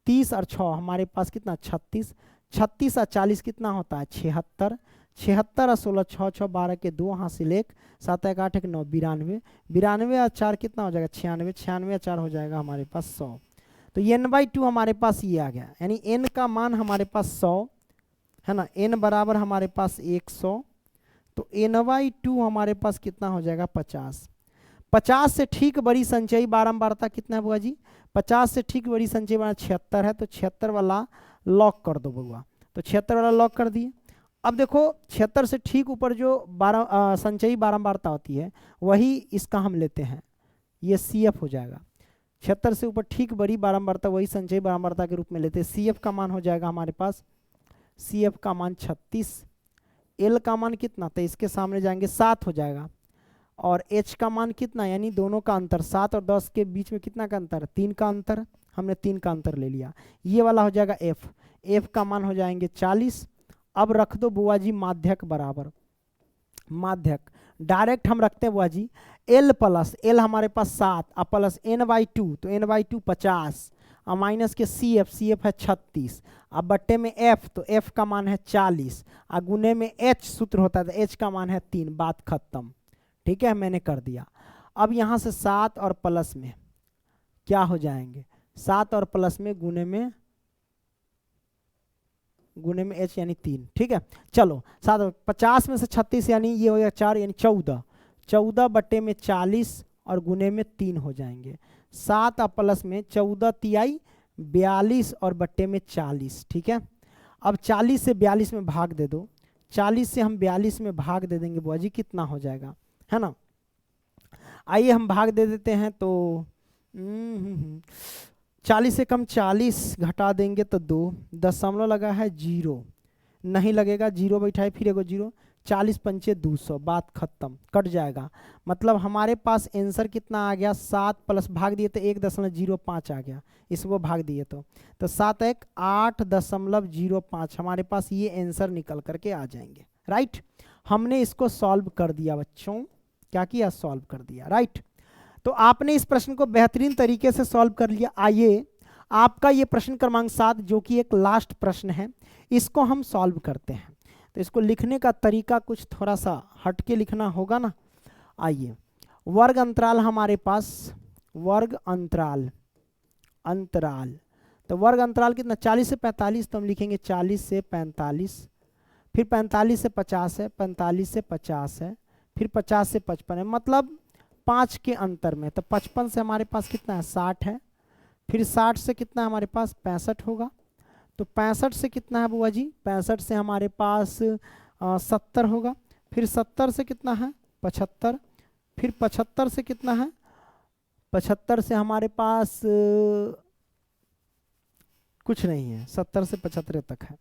30 और 6 हमारे पास कितना 36, 36 और 40 कितना होता है 76, 76 और 16 6 6 12 के 2, हासिल 1, 7 1 8 1 9 92, 92 और 4 कितना हो जाएगा 96, 96 और 4 हो जाएगा हमारे पास 100। तो n/2 हमारे पास ये आ गया, यानी n का मान हमारे पास 100, है ना। n बराबर हमारे पास 100, तो n/2 हमारे पास कितना हो जाएगा 50। 50 से ठीक बड़ी संचयी बारंबारता कितना है बुआ जी? 50 से ठीक बड़ी संचयी बारंबारता 76 है, तो 76 वाला लॉक कर दो बुआ। तो 76 वाला लॉक कर दिए। अब देखो 76 से ठीक ऊपर जो संचयी बारंबारता होती है वही इसका हम लेते हैं, ये CF हो जाएगा। 76 से ऊपर ठीक बड़ी बारंबारता वही संचयी बारंबारता के रूप में लेते हैं। CF का मान हो जाएगा हमारे पास, CF का मान 36, L का मान कितना, तो इसके सामने जाएंगे 7 हो जाएगा, और H का मान कितना, यानी दोनों का अंतर 7 और 10 के बीच में कितना का अंतर, 3 का अंतर, हमने 3 का अंतर ले लिया। ये वाला हो जाएगा F का मान हो जाएंगे 40। अब रख दो बुआ जी माध्यक बराबर, माध्यक डायरेक्ट हम रखते हैं बुआ जी, L प्लस L हमारे पास 7 और प्लस n/2, तो n/2 50 और माइनस के CF है 36, अब बट्टे में F, तो F का मान है 40 और गुने में H सूत्र होता है, तो H का मान है 3, बात खत्म। ठीक है, मैंने कर दिया। अब यहाँ से 7 और प्लस में क्या हो जाएंगे, 7 और प्लस में गुने में H यानी 3। ठीक है, चलो 7 50 में से 36 यानी ये हो गया 4 यानी 14, 14 बट्टे में 40 और गुने में 3 हो जाएंगे। 7 और प्लस में 14 तिहाई 42 और बट्टे में 40। ठीक है, अब 40 से 42 में भाग दे दो, 40 से हम 42 में भाग दे देंगे बुआ जी, कितना हो जाएगा, है ना। आइए हम भाग दे देते हैं, तो 40 से कम 40 घटा देंगे तो 2, दशमलव लगा है 0, नहीं लगेगा, 0 बैठाए फिर एगो 0, 40 पंचे 200, बात खत्म, कट जाएगा। मतलब हमारे पास आंसर कितना आ गया, 7 प्लस भाग दिए तो 1.05 आ गया, इसको भाग दिए तो 7 1 8.05 हमारे पास ये आंसर निकल करके आ जाएंगे। राइट, हमने इसको सॉल्व कर दिया बच्चों, क्या किया, सॉल्व कर दिया। राइट, तो आपने इस प्रश्न को बेहतरीन तरीके से सॉल्व कर लिया। आइए आपका ये प्रश्न क्रमांक 7 जो कि एक लास्ट प्रश्न है, इसको हम सॉल्व करते हैं। तो इसको लिखने का तरीका कुछ थोड़ा सा हटके लिखना होगा ना। आइए, वर्ग अंतराल हमारे पास, वर्ग अंतराल, तो वर्ग अंतराल कितना, 40 से 45, तो हम लिखेंगे 40 से 45, फिर 45 से 50 है, 45 से 50 है, फिर 50 से 55 है, मतलब 5 के अंतर में। तो 55 से हमारे पास कितना है, 60 है, फिर 60 से कितना हमारे पास 65 होगा, तो 65 से कितना है बुआ जी, 65 से हमारे पास 70 होगा, फिर 70 से कितना है 75, फिर 75 से कितना है, 75 से हमारे पास कुछ नहीं है, 70 से 75 तक है।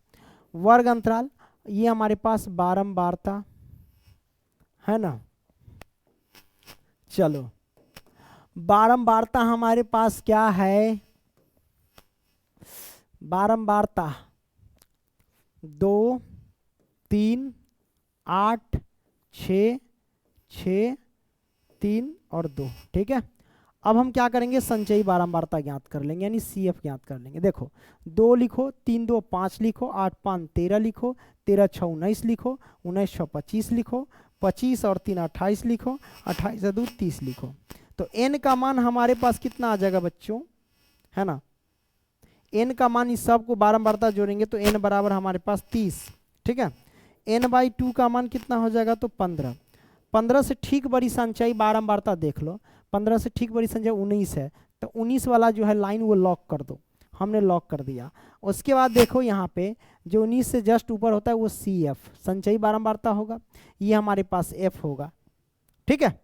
वर्ग अंतराल ये हमारे पास बारंबारता है ना। चलो बारंबारता हमारे पास क्या है, बारंबारता 2 3 8 6 6 3 और 2। ठीक है, अब हम क्या करेंगे, संचयी बारंबारता ज्ञात कर लेंगे, यानी CF ज्ञात कर लेंगे। देखो 2 लिखो, 3 2 5 लिखो, 8 5 13 लिखो, 13 6 19 लिखो, 19 6 25 लिखो, 25 और 3 28 लिखो, 28 से 2 30 लिखो। तो n का मान हमारे पास कितना आ जाएगा बच्चों, है ना। n का मान इस सब को बारंबारता जोड़ेंगे तो n बराबर हमारे पास 30। ठीक है, n/2 का मान कितना हो जाएगा, तो 15। 15 से ठीक बड़ी संचयी बारंबारता देख लो, 15 से ठीक बड़ी संख्या 19 है, तो 19 वाला जो है लाइन वो लॉक कर दो, हमने लॉक कर दिया। उसके बाद देखो यहाँ पे जो 19 से जस्ट ऊपर होता है वो CF संचयी बारंबारता होगा, ये हमारे पास F होगा। ठीक है,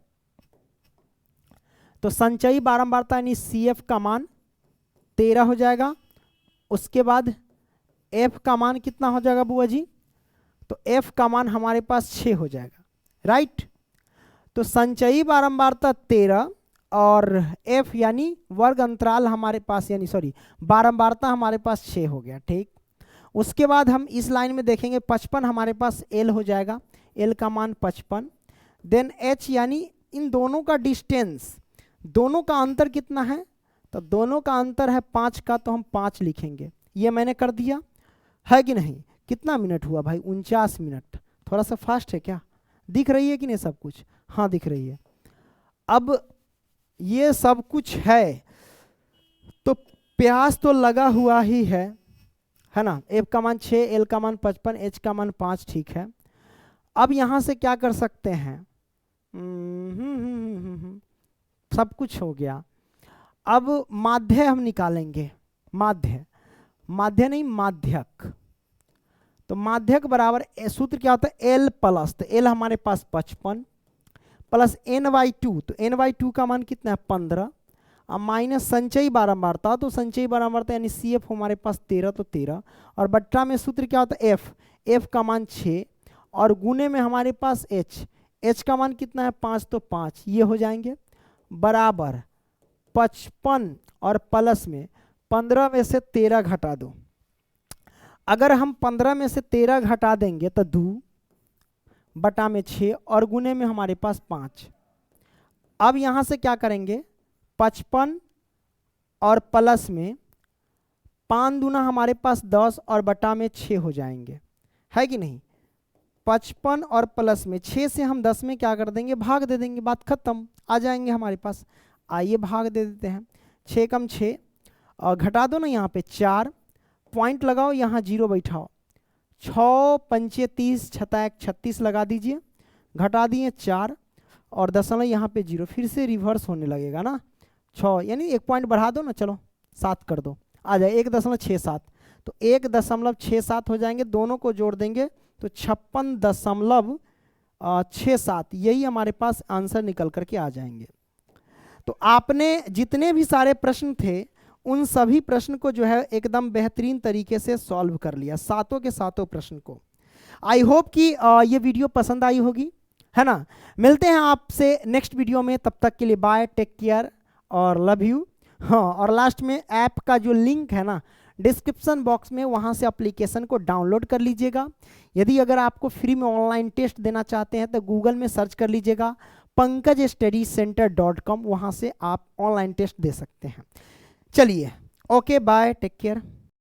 तो संचयी बारंबारता यानी CF का मान 13 हो जाएगा। उसके बाद F का मान कितना हो जाएगा बुआ जी, तो F का मान हमारे पास 6 हो जाएगा। राइट, तो संचयी बारंबारता 13 और F यानी वर्ग अंतराल हमारे पास, यानी सॉरी बारंबारता हमारे पास 6 हो गया। ठीक, उसके बाद हम इस लाइन में देखेंगे 55 हमारे पास L हो जाएगा, L का मान 55। देन H यानी इन दोनों का डिस्टेंस, दोनों का अंतर कितना है, तो दोनों का अंतर है 5 का, तो हम 5 लिखेंगे। ये मैंने कर दिया है कि नहीं। कितना मिनट हुआ भाई, 49 मिनट, थोड़ा सा फास्ट है क्या, दिख रही है कि नहीं सब कुछ, हाँ दिख रही है। अब ये सब कुछ है तो प्यास तो लगा हुआ ही है ना। F का मान 6, L का मान 55, H का मान 5। ठीक है, अब यहां से क्या कर सकते हैं, सब कुछ हो गया। अब माध्य हम निकालेंगे, माध्य, माध्य नहीं माध्यक। तो माध्यक बराबर सूत्र क्या होता है, एल प्लस, तो एल हमारे पास 55 प्लस n/2, तो n/2 का मान कितना है 15, अब माइनस संचयी बारंबारता, तो संचयी बारंबारता यानी CF हमारे पास 13, तो 13, और बट्टा में सूत्र क्या होता है F, F का मान 6, और गुने में हमारे पास H, H का मान कितना है 5, तो 5, ये हो जाएंगे बराबर 55 और प्लस में 15 में से 13 घटा दो। अगर हम 15 में से 13 घटा देंगे तो 2 बटा में 6 और गुने में हमारे पास 5। अब यहां से क्या करेंगे, 55 और प्लस में 5 दूना हमारे पास 10 और बटा में 6 हो जाएंगे, है कि नहीं। 55 और प्लस में 6 से हम 10 में क्या कर देंगे, भाग दे देंगे, बात खत्म, आ जाएंगे हमारे पास। आइए भाग दे देते हैं, 6 कम 6 और घटा दो ना, यहाँ पे 4 पॉइंट लगाओ, यहाँ 0 बैठाओ, 6 पंचे 30 छता 1 36 लगा दीजिए, घटा दिए 4 और दशमलव यहाँ पे 0, फिर से रिवर्स होने लगेगा ना, 6 यानी 1 पॉइंट बढ़ा दो ना, चलो 7 कर दो, आ जाए 1.67, तो 1.67 हो जाएंगे, दोनों को जोड़ देंगे तो 56.67, यही हमारे पास आंसर निकल करके आ जाएंगे। तो आपने जितने भी सारे प्रश्न थे उन सभी प्रश्न को जो है एकदम बेहतरीन तरीके से सॉल्व कर लिया, सातों के सातों प्रश्न को। आई होप कि ये वीडियो पसंद आई होगी, है ना। मिलते हैं आपसे नेक्स्ट वीडियो में, तब तक के लिए बाय, टेक केयर और लव यू। हाँ, और लास्ट में ऐप का जो लिंक है ना डिस्क्रिप्शन बॉक्स में, वहाँ से एप्लीकेशन को डाउनलोड कर लीजिएगा। यदि अगर आपको फ्री में ऑनलाइन टेस्ट देना चाहते हैं तो गूगल में सर्च कर लीजिएगा pankajstudycenter.com, वहाँ से आप ऑनलाइन टेस्ट दे सकते हैं। चलिए, ओके बाय, टेक केयर।